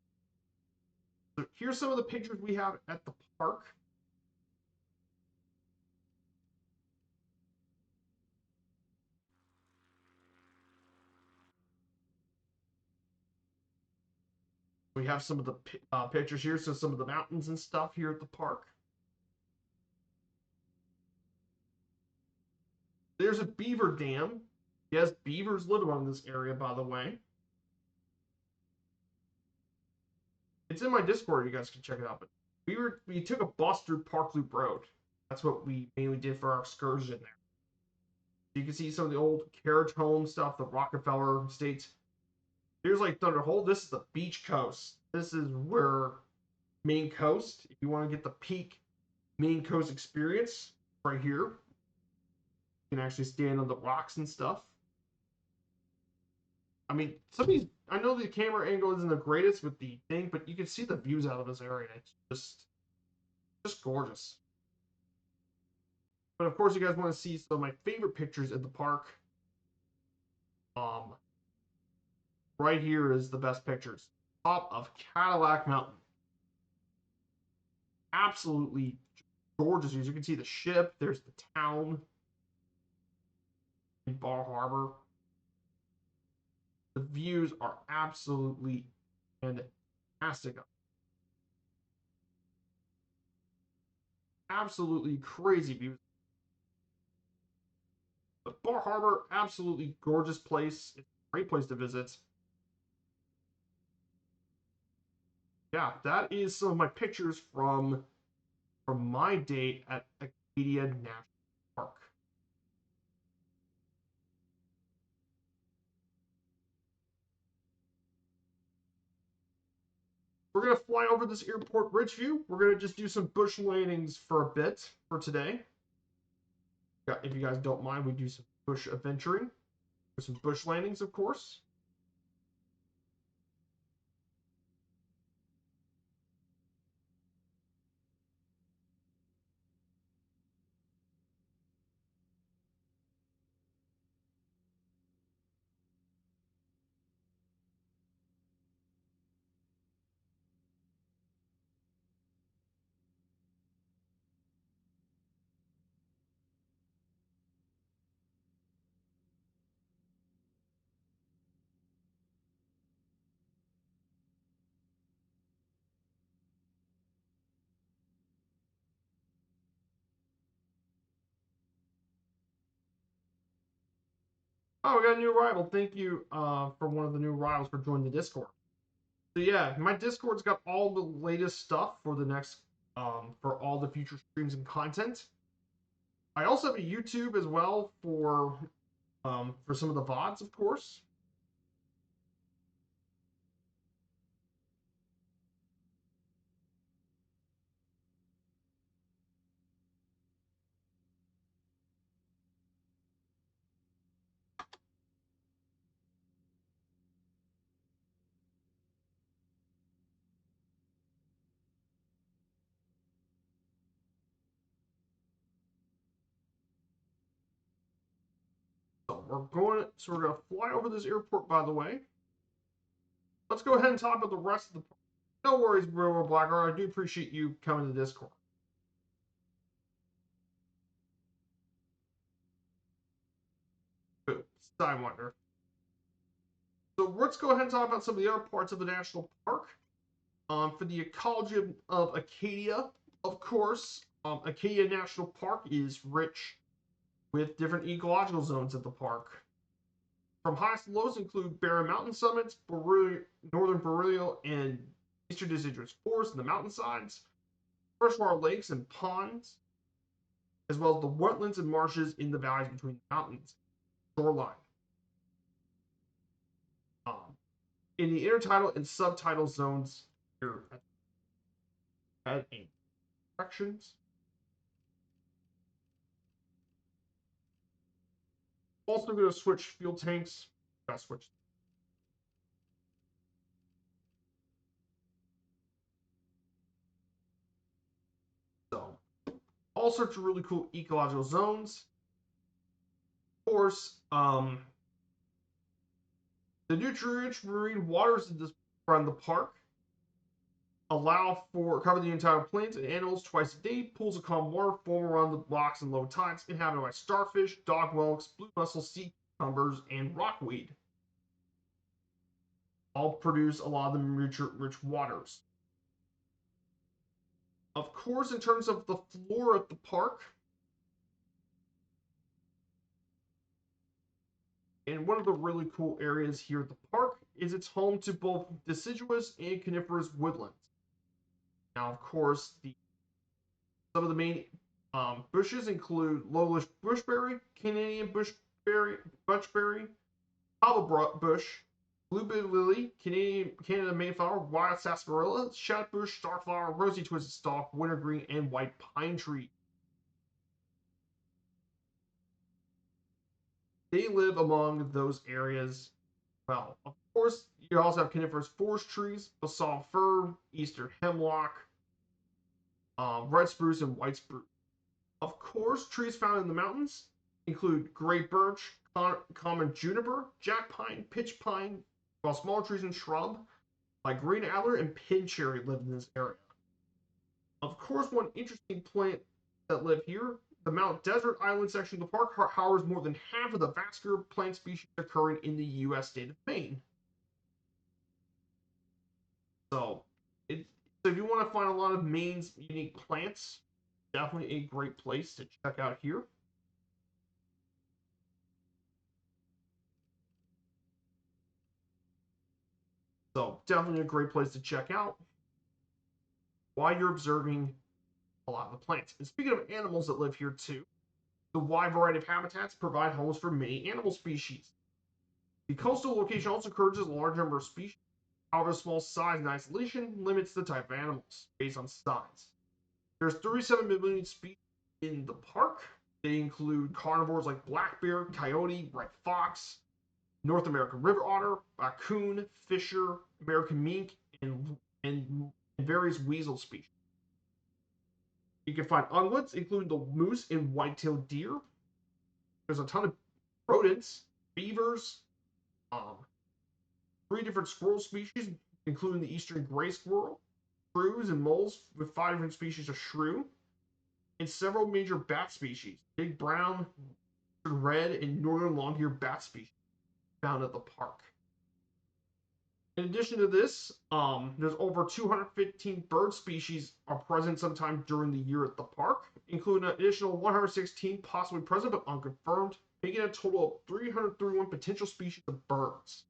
So here's some of the pictures we have at the park. We have some of the pictures here, so some of the mountains and stuff here at the park. There's a beaver dam. Yes, beavers live on this area, by the way. It's in my Discord. You guys can check it out. But we took a bus through Park Loop Road. That's what we mainly did for our excursion there. You can see some of the old carriage home stuff, the Rockefeller Estates. Here's like Thunder Hole. This is the beach coast. This is where Maine Coast. If you want to get the peak Maine Coast experience, right here, you can actually stand on the rocks and stuff. I mean, some of these. I know the camera angle isn't the greatest with the thing, but you can see the views out of this area. It's just gorgeous. But of course, you guys want to see some of my favorite pictures in the park. Um, right here is the best pictures. Top of Cadillac Mountain. Absolutely gorgeous views. You can see the ship. There's the town in Bar Harbor. The views are absolutely fantastic. absolutely crazy views. The Bar Harbor, absolutely gorgeous place. It's a great place to visit. Yeah, that is some of my pictures from my day at Acadia National Park. We're gonna fly over this airport ridge view. We're gonna just do some bush landings for a bit for today. Yeah, if you guys don't mind, we do some bush adventuring, some bush landings, of course. Oh, we got a new arrival. Thank you for one of the new arrivals for joining the Discord. So yeah, my Discord's got all the latest stuff for the next for all the future streams and content. I also have a YouTube as well for some of the VODs, of course. So we're gonna fly over this airport, by the way. Let's go ahead and talk about the rest of the. No worries, Bro Blacker. I do appreciate you coming to Discord. Good. Sidewinder. So let's go ahead and talk about some of the other parts of the national park. For the ecology of Acadia, of course, Acadia National Park is rich with different ecological zones at the park. From highest to lows include barren mountain summits, northern boreal and eastern deciduous forests in the mountainsides, freshwater lakes and ponds, as well as the wetlands and marshes in the valleys between the mountains, shoreline. In the intertidal and subtidal zones here at directions. Also going to switch fuel tanks. Got switch. So all sorts of really cool ecological zones. Of course, the nutrient-rich marine waters in this around the park allow for cover the entire plains and animals twice a day. Pools of calm water form around the rocks and low tides, inhabited by starfish, dog whelks, blue mussel, sea cucumbers, and rockweed. All produce a lot of the nutrient-rich waters. Of course, in terms of the flora at the park, and one of the really cool areas here at the park is it's home to both deciduous and coniferous woodlands. Now, of course, some of the main bushes include lowbush bushberry, Canadian butchberry, hobble bush, blueberry lily, Canada mayflower, wild sarsaparilla, shadbush, starflower, rosy twisted stalk, wintergreen, and white pine tree. They live among those areas. Well, of course, you also have coniferous forest trees, basalt fir, eastern hemlock, red spruce, and white spruce. Of course, trees found in the mountains include great birch, common juniper, jack pine, pitch pine, while smaller trees and shrub like green adder and pin cherry live in this area. Of course, one interesting plant that live here, the Mount Desert Island section of the park harbors more than half of the vascular plant species occurring in the U.S. state of Maine. So, so if you want to find a lot of Maine's unique plants, definitely a great place to check out here. So definitely a great place to check out while you're observing a lot of the plants. And speaking of animals that live here too, the wide variety of habitats provide homes for many animal species. The coastal location also encourages a large number of species. However, small size and isolation limits the type of animals based on size. There's 37 million species in the park. They include carnivores like black bear, coyote, red fox, North American river otter, raccoon, fisher, American mink, and various weasel species. You can find ungulates, including the moose and white-tailed deer. There's a ton of rodents, beavers, um, 3 different squirrel species, including the eastern gray squirrel, shrews and moles with 5 different species of shrew, and several major bat species, big brown, red, and northern long-eared bat species found at the park. In addition to this, there's over 215 bird species are present sometime during the year at the park, including an additional 116 possibly present but unconfirmed, making a total of 331 potential species of birds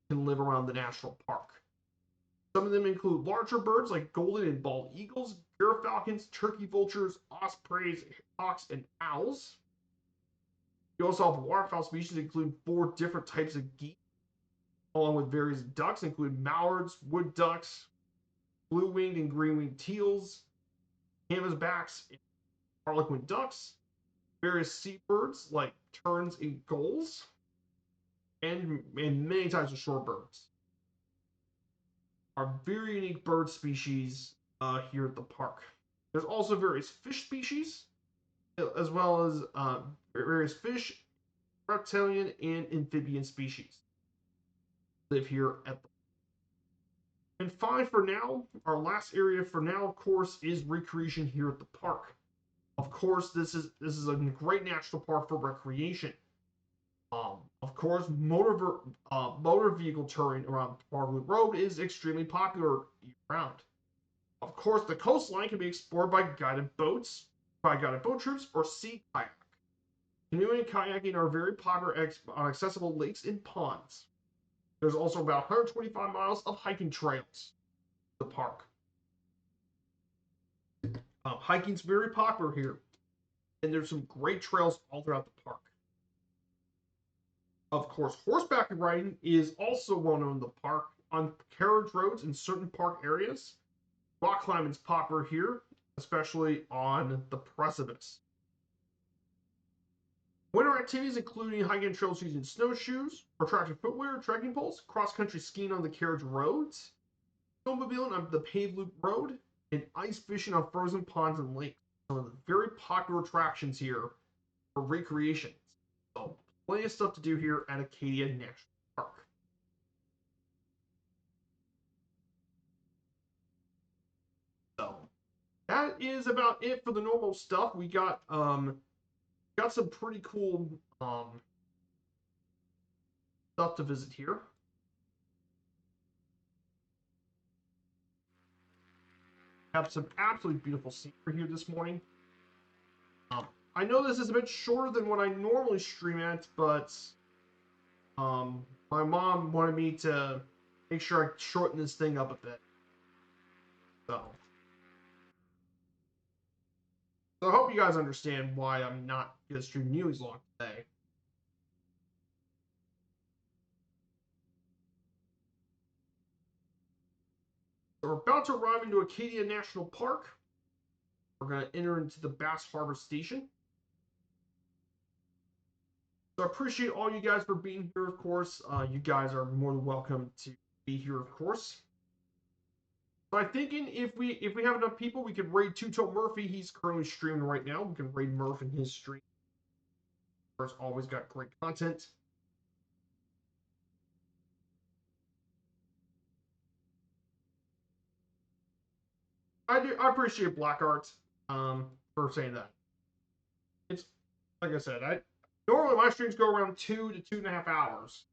can live around the national park. Some of them include larger birds like golden and bald eagles, gerfalcons, turkey vultures, ospreys, hawks, and owls. You also have waterfowl species including 4 different types of geese, along with various ducks, including mallards, wood ducks, blue-winged and green-winged teals, canvasbacks, and harlequin ducks, various seabirds like terns and gulls, and many types of shorebirds. Are very unique bird species here at the park. There's also various fish species, as well as various fish, reptilian, and amphibian species live here at the. And finally, for now, our last area for now, of course, is recreation here at the park. Of course, this is a great national park for recreation. Of course, motor vehicle touring around Parkwood Road is extremely popular year-round. Of course, the coastline can be explored by guided boat trips, or sea kayak. Canoeing and kayaking are very popular on accessible lakes and ponds. There's also about 125 miles of hiking trails in the park. Hiking's very popular here, and there's some great trails all throughout the park. Of course, horseback riding is also well known in the park on carriage roads in certain park areas. Rock climbing is popular here, especially on the precipice. Winter activities including hiking trails using snowshoes, retracted footwear, trekking poles, cross-country skiing on the carriage roads, snowmobiling on the paved loop road, and ice fishing on frozen ponds and lakes. Some of the very popular attractions here for recreation. So, plenty of stuff to do here at Acadia National Park. So, that is about it for the normal stuff. We got some pretty cool stuff to visit here. Have some absolutely beautiful scenery here this morning. I know this is a bit shorter than what I normally stream at, but my mom wanted me to make sure I shorten this thing up a bit. So I hope you guys understand why I'm not going to stream nearly as long today. So we're about to arrive into Acadia National Park. We're going to enter into the Bass Harbor Station. So I appreciate all you guys for being here, of course. You guys are more than welcome to be here, of course. So I'm thinking if we have enough people, we could raid Two-Toe Murphy. He's currently streaming right now. We can raid Murph in his stream. Murph's always got great content. I appreciate Black Art for saying that. It's like I said, normally my streams go around 2 to 2.5 hours,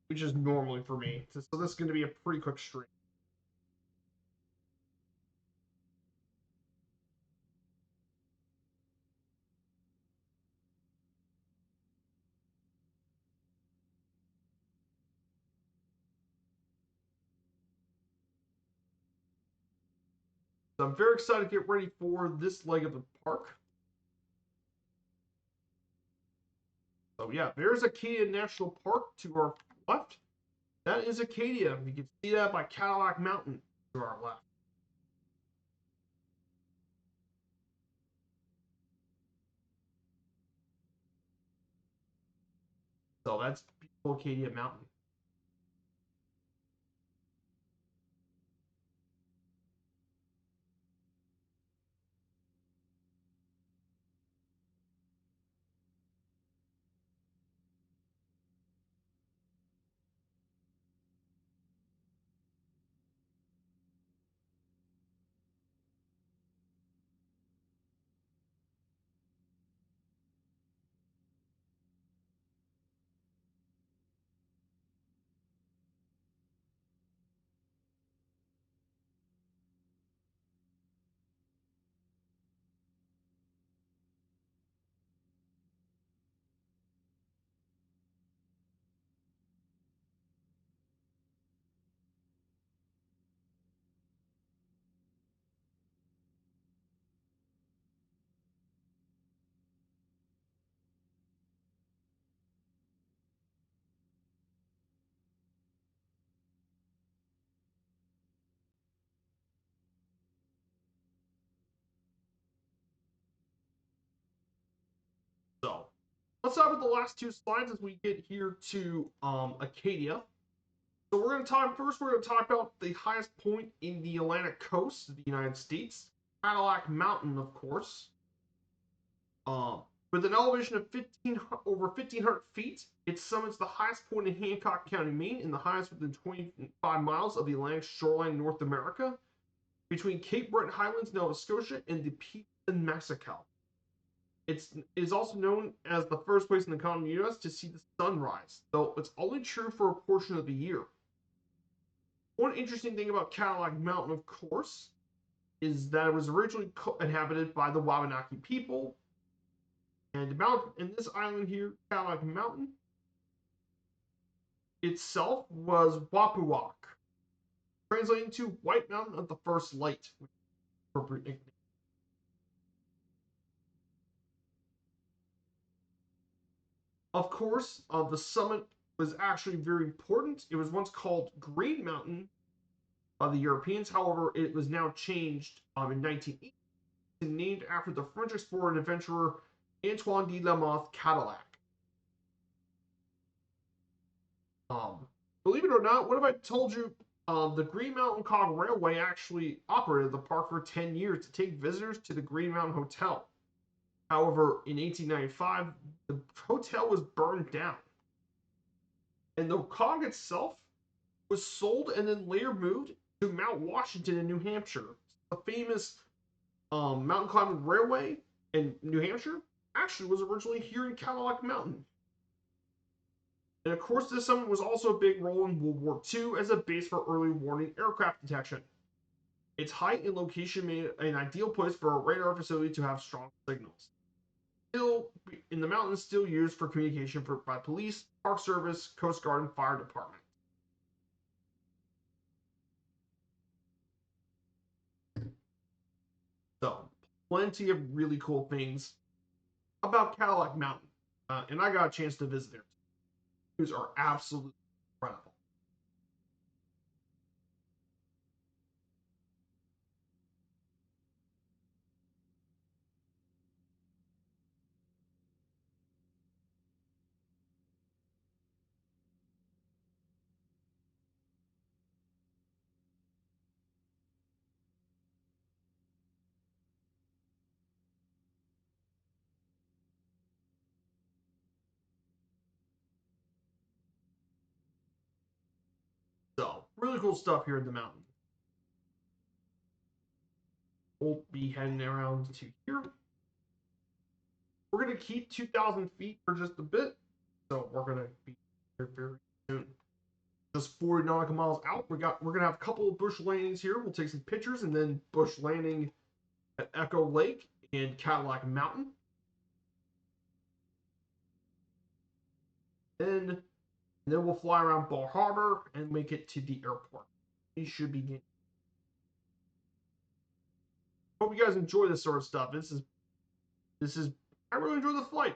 which is normally for me. So this is going to be a pretty quick stream. So I'm very excited to get ready for this leg of the park. So yeah, there's Acadia National Park to our left. That is Acadia. You can see that by Cadillac Mountain to our left. So that's beautiful Acadia Mountain. So let's start with the last two slides as we get here to Acadia. So we're going to talk first. We're going to talk about the highest point in the Atlantic coast of the United States, Cadillac Mountain, of course. Um, with an elevation of over 1,500 feet, it summits the highest point in Hancock County, Maine, and the highest within 25 miles of the Atlantic shoreline, North America, between Cape Breton Highlands, Nova Scotia, and the peaks in Mexico. It is also known as the first place in the continental U.S. to see the sunrise, though it's only true for a portion of the year. One interesting thing about Cadillac Mountain, of course, is that it was originally inhabited by the Wabanaki people, and the mountain in this island here, Cadillac Mountain, itself was Wapuak, translating to White Mountain of the First Light, which is an appropriate nickname. Of course, the summit was actually very important. It was once called Green Mountain by the Europeans. However, it was now changed in 1980 and named after the French explorer and adventurer Antoine de la Mothe Cadillac. Believe it or not, what if I told you the Green Mountain Cog Railway actually operated the park for 10 years to take visitors to the Green Mountain Hotel? However, in 1895, the hotel was burned down. And the cog itself was sold and then later moved to Mount Washington in New Hampshire. The famous mountain climbing railway in New Hampshire actually was originally here in Cadillac Mountain. And of course, this summit was also a big role in World War II as a base for early warning aircraft detection. Its height and location made it an ideal place for a radar facility to have strong signals. Still, in the mountains, still used for communication by police, Park Service, Coast Guard, and fire department. So, plenty of really cool things about Cadillac Mountain. And I got a chance to visit there. Views are absolutely incredible. So, really cool stuff here in the mountain. We'll be heading around to here. We're going to keep 2,000 feet for just a bit. So, we're going to be here very soon. Just 40 nautical miles out. We're going to have a couple of bush landings here. We'll take some pictures and then bush landing at Echo Lake and Cadillac Mountain. And then we'll fly around Bal Harbor and make it to the airport. We should begin. Hope you guys enjoy this sort of stuff. This is I really enjoy the flight.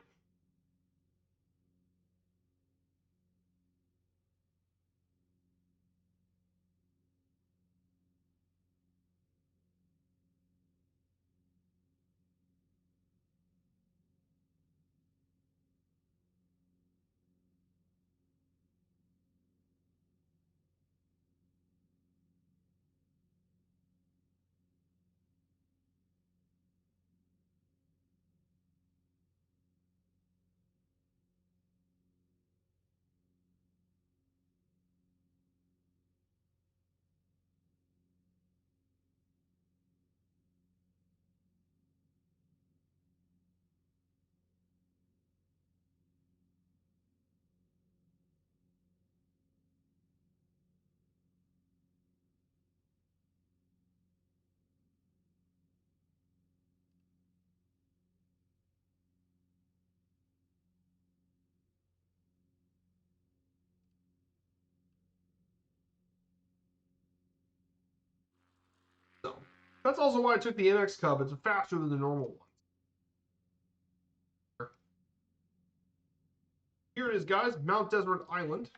So that's also why I took the MX Cub. It's faster than the normal one. Here it is, guys. Mount Desert Island.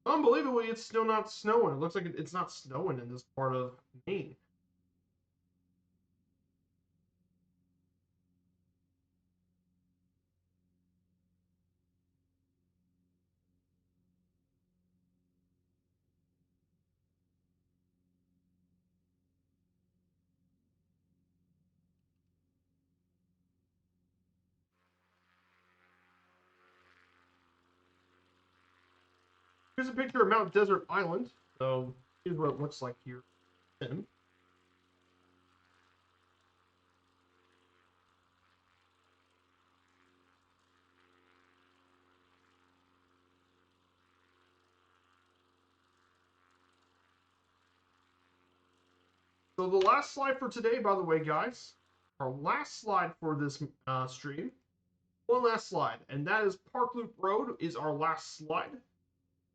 Unbelievably, it's still not snowing. It looks like it's not snowing in this part of Maine. Here's a picture of Mount Desert Island. So here's what it looks like here. So the last slide for today, by the way, guys, our last slide for this stream, one last slide, and that is Park Loop Road is our last slide.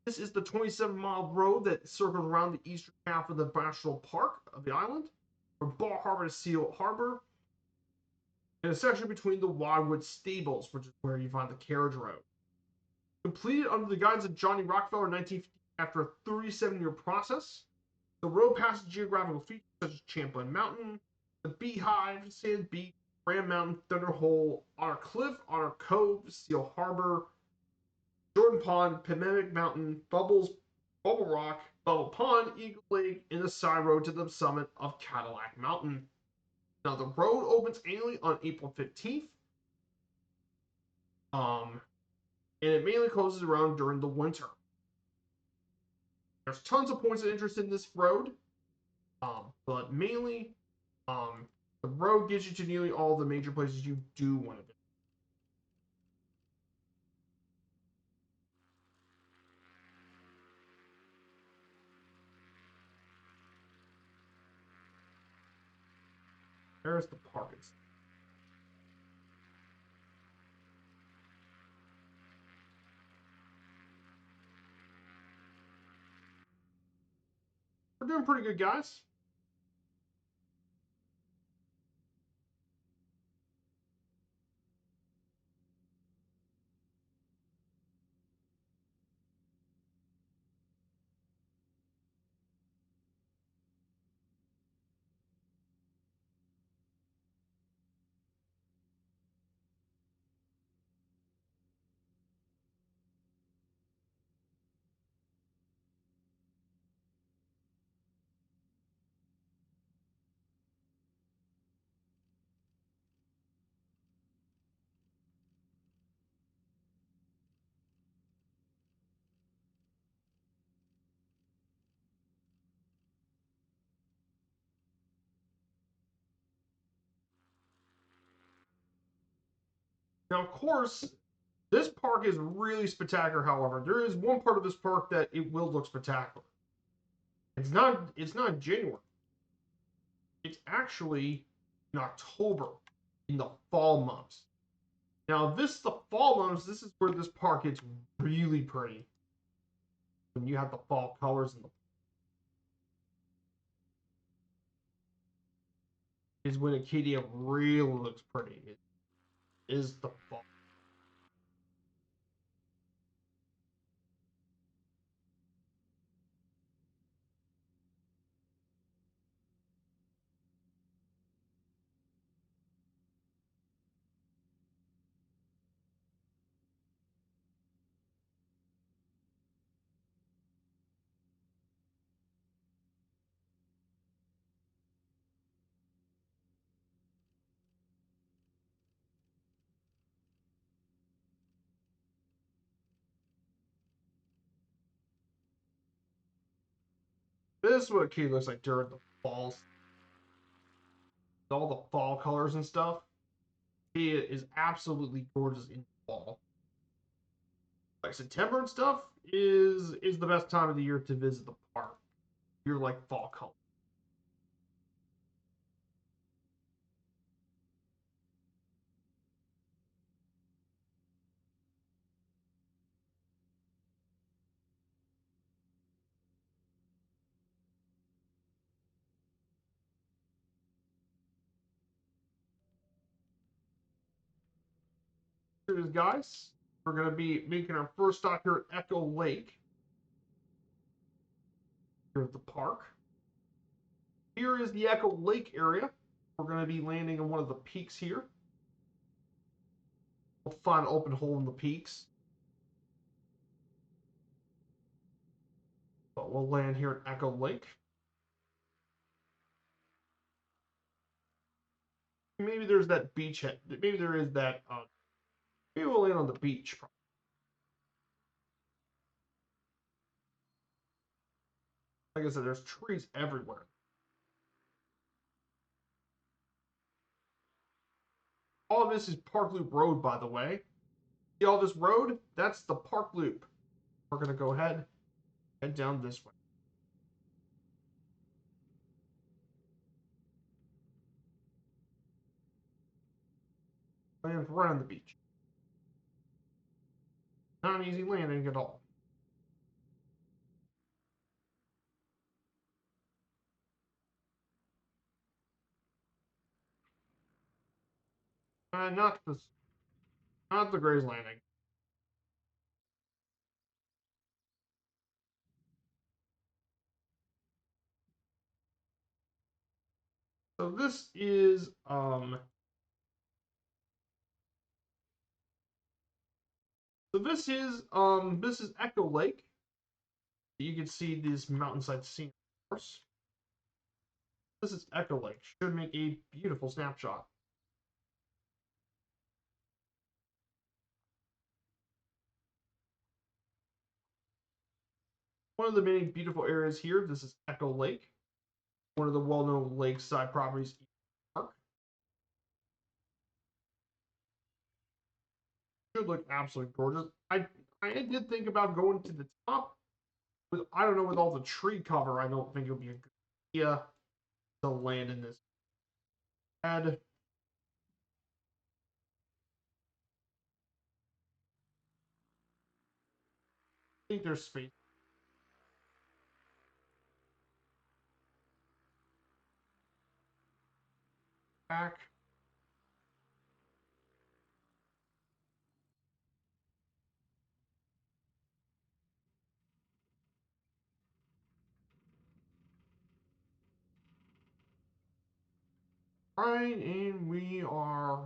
This is the 27-mile road that circles around the eastern half of the national park of the island, from Bar Harbor to Seal Harbor, and a section between the Wildwood Stables, which is where you find the carriage road. Completed under the guidance of Johnny Rockefeller in 1950 after a 37-year process, the road passes geographical features such as Champlain Mountain, the Beehive, Sand Beach, Ram Mountain, Thunder Hole, Otter Cliff, Otter Cove, Seal Harbor, Jordan Pond, Pimenic Mountain, Bubbles, Bubble Rock, Bubble Pond, Eagle Lake, and the side road to the summit of Cadillac Mountain. Now, the road opens annually on April 15th. And it mainly closes around during the winter. There's tons of points of interest in this road, but mainly the road gets you to nearly all the major places you do want to visit. There's the park. We're doing pretty good, guys. Now, of course, this park is really spectacular. However, there is one part of this park that it will look spectacular. It's not January. It's actually in October, in the fall months. Now, the fall months. This is where this park gets really pretty. When you have the fall colors and the is when Acadia really looks pretty. It is the fall. This is what Acadia looks like during the fall. All the fall colors and stuff. Acadia is absolutely gorgeous in fall. Like September and stuff is the best time of the year to visit the park. You're like fall color. Here it is, guys. We're going to be making our first stop here at Echo Lake. Here at the park. Here is the Echo Lake area. We're going to be landing on one of the peaks here. We'll find an open hole in the peaks. But we'll land here at Echo Lake. Maybe there's that beachhead. Maybe there is that. Maybe we'll land on the beach. Like I said, there's trees everywhere. All of this is Park Loop Road, by the way. See all this road? That's the Park Loop. We're going to go ahead, head down this way. Land right on the beach. Not an easy landing at all. Not the Gray's Landing. So this is this is Echo Lake. You can see this mountainside scene, of course. This is Echo Lake. Should make a beautiful snapshot. One of the many beautiful areas here. This is Echo Lake, one of the well-known lakeside properties in the park. Should look absolutely gorgeous. I did think about going to the top, but I don't know, with all the tree cover, I don't think it would be a good idea to land in this head. I think there's space back. Right, and we're off.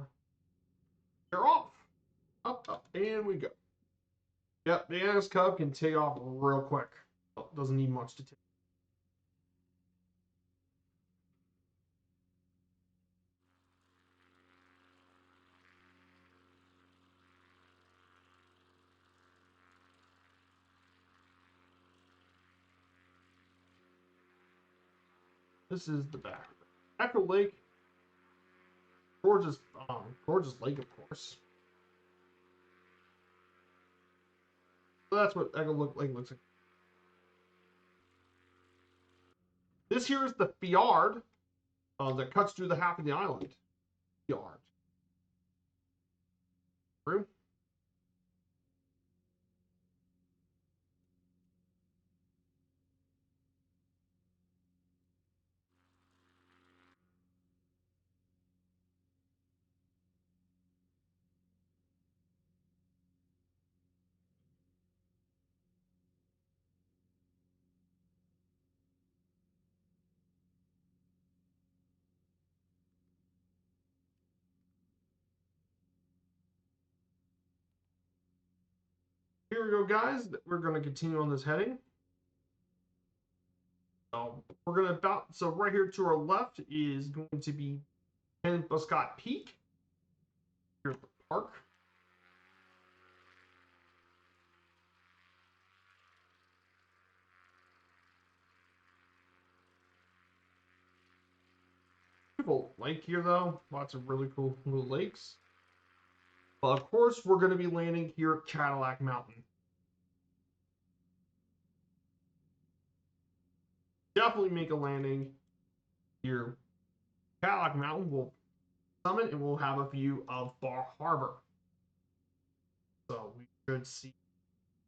Up, and we go. Yep, the Annis Cub can take off real quick. Doesn't need much to take. This is the back. Echo Lake, gorgeous, gorgeous lake, of course. So that's what Echo Lake looks like. This here is the fjord that cuts through the half of the island. Fjord. True. here we go, guys. We're going to continue on this heading. So we're going to so right here to our left is going to be Penobscot Peak. Here's the park. Beautiful lake here, though. Lots of really cool little lakes. But of course, we're going to be landing here at Cadillac Mountain. Definitely make a landing here. Cadillac Mountain will summit and we'll have a view of Bar Harbor. So we should see.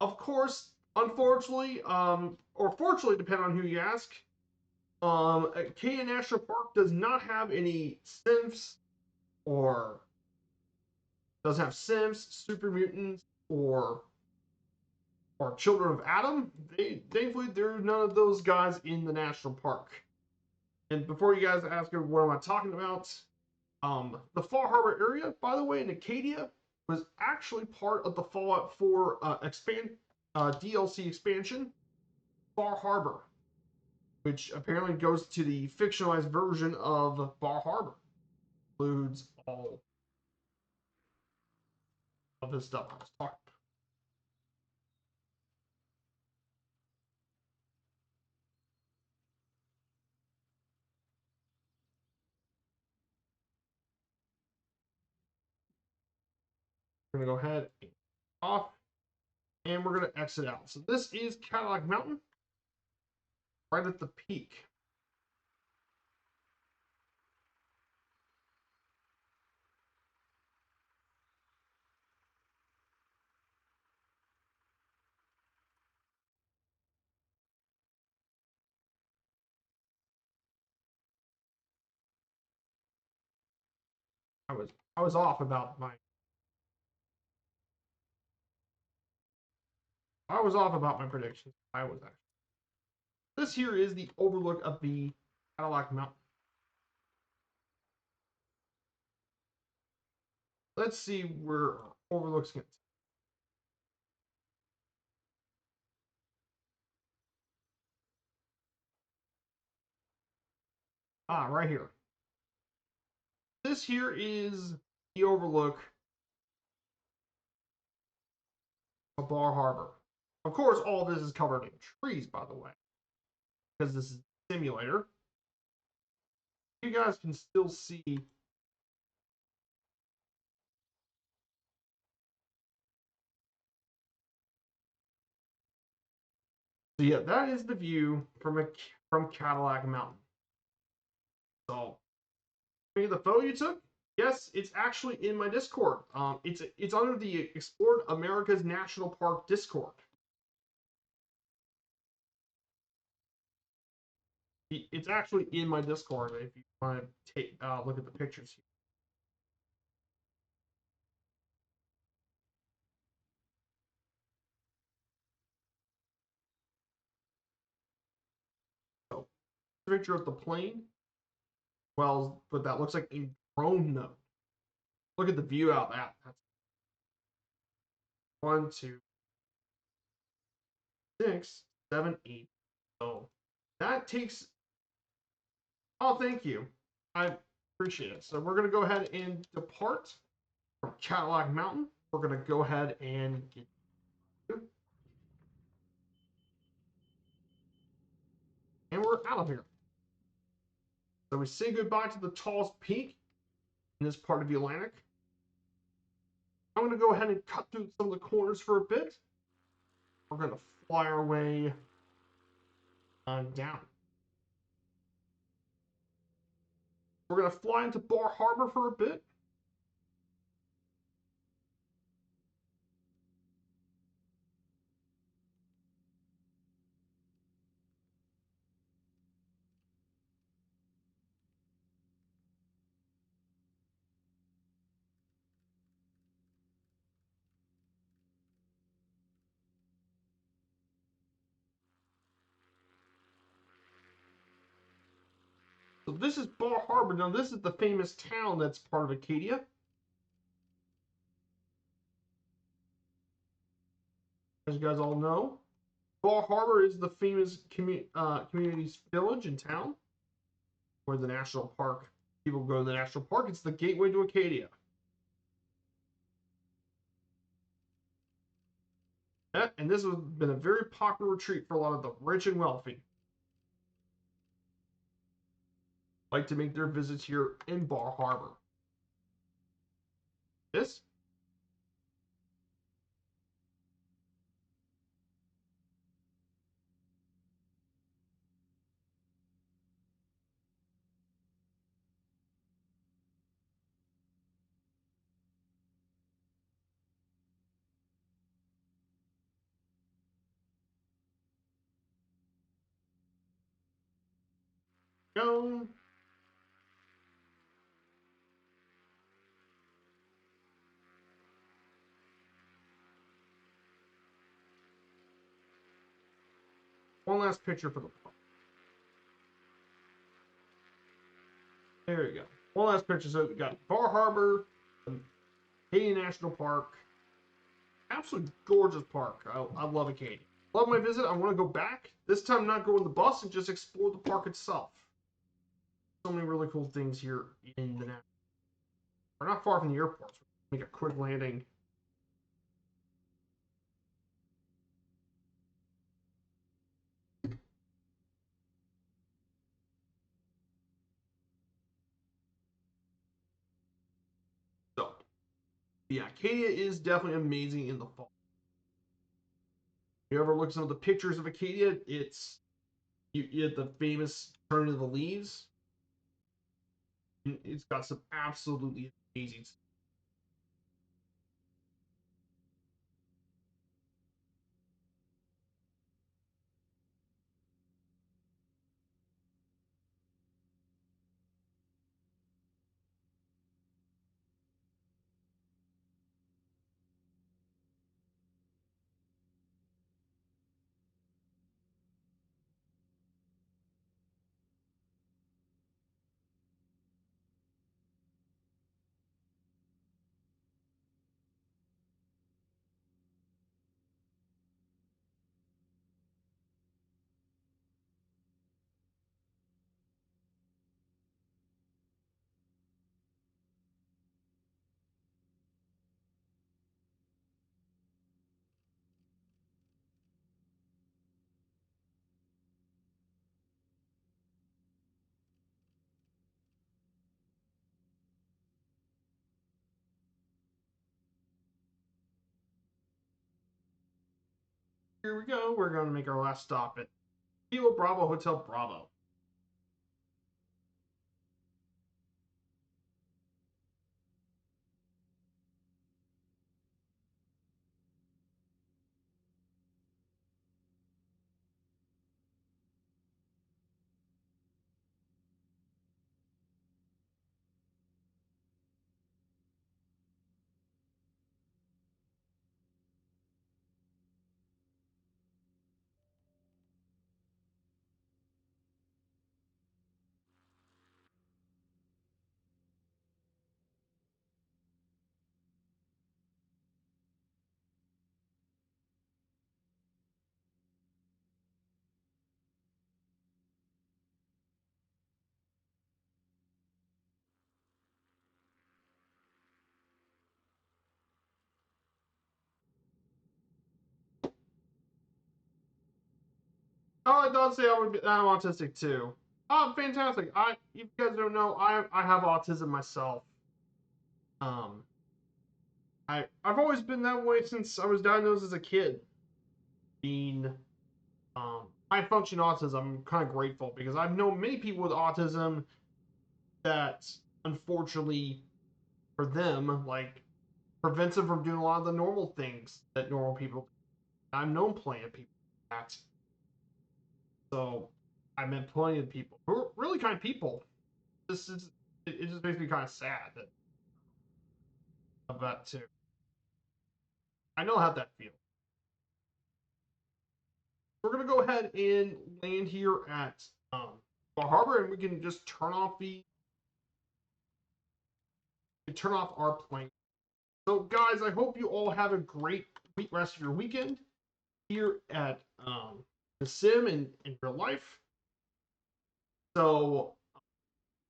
Of course, unfortunately, or fortunately, depending on who you ask, Acadia National Park does not have any synths or doesn't have synths, super mutants, or children of Adam. Thankfully, there's none of those guys in the national park. And before you guys ask what am I talking about, the Fall Harbor area, by the way, in Acadia, was actually part of the Fallout 4 DLC expansion, Bar Harbor, which apparently goes to the fictionalized version of Bar Harbor. Includes all of this stuff I was talking about. We're going to go ahead and off, and we're going to exit out. So this is Cadillac Mountain, right at the peak. I was off about my predictions. I was actually. This here is the overlook of the Cadillac Mountain. Let's see where overlooks get. Ah, right here. This here is the overlook of Bar Harbor. Of course, all this is covered in trees, by the way, because this is a simulator. You guys can still see. So yeah, that is the view from Cadillac Mountain. So, the photo you took? Yes, it's actually in my Discord. It's under the Explored America's National Park Discord. It's actually in my Discord if you want to take look at the pictures here. So, picture of the plane. Well, but that looks like a drone though. Look at the view out that. That's 1, 2, 6, 7, 8. So that takes. Oh, thank you. I appreciate it. So we're gonna go ahead and depart from Cadillac Mountain. We're gonna go ahead and get. And we're out of here. So we say goodbye to the tallest peak in this part of the Atlantic. I'm going to go ahead and cut through some of the corners for a bit. We're going to fly our way down. We're going to fly into Bar Harbor for a bit. So this is Bar Harbor. Now this is the famous town that's part of Acadia. As you guys all know, Bar Harbor is the famous community village in town where the national park people go to the national park. It's the gateway to Acadia. Yeah, and this has been a very popular retreat for a lot of the rich and wealthy. Like to make their visits here in Bar Harbor. This go. One last picture for the park. There you go. One last picture. So we got Bar Harbor, Acadia National Park. Absolutely gorgeous park. I love Acadia. Love my visit. I want to go back. This time not go in the bus and just explore the park itself. So many really cool things here in the national. We're not far from the airport, so we can make a quick landing. So, yeah, Acadia is definitely amazing in the fall. If you ever look at some of the pictures of Acadia, it's you have the famous turn of the leaves. It's got some absolutely amazing. Here we go. We're going to make our last stop at Kilo Bravo Hotel Bravo. Oh, I thought say I would be. I'm autistic too. Oh, fantastic! If you guys don't know, I have autism myself. Um, I've always been that way since I was diagnosed as a kid. Being high function autism, I'm kind of grateful because I've known many people with autism that unfortunately for them like prevents them from doing a lot of the normal things that normal people do. I've known plenty of people like that. So I met plenty of people who are really kind of people. This is it just makes me kind of sad that about too. I know how that feels. We're gonna go ahead and land here at Bar Harbor, and we can just turn off our plane. So, guys, I hope you all have a great rest of your weekend. here at the sim in real life. So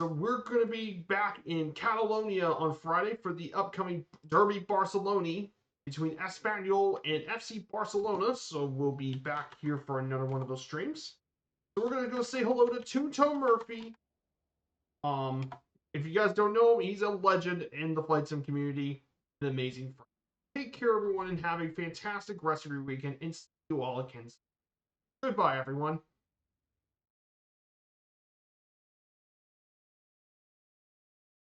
we're going to be back in Catalonia on Friday for the upcoming Derby Barcelona between Espanyol and FC Barcelona. So we'll be back here for another one of those streams. So we're going to go say hello to Two-Toe Murphy. If you guys don't know him, he's a legend in the flight sim community. An amazing friend. Take care, everyone, and have a fantastic rest of your weekend. And see you all again. Goodbye, everyone.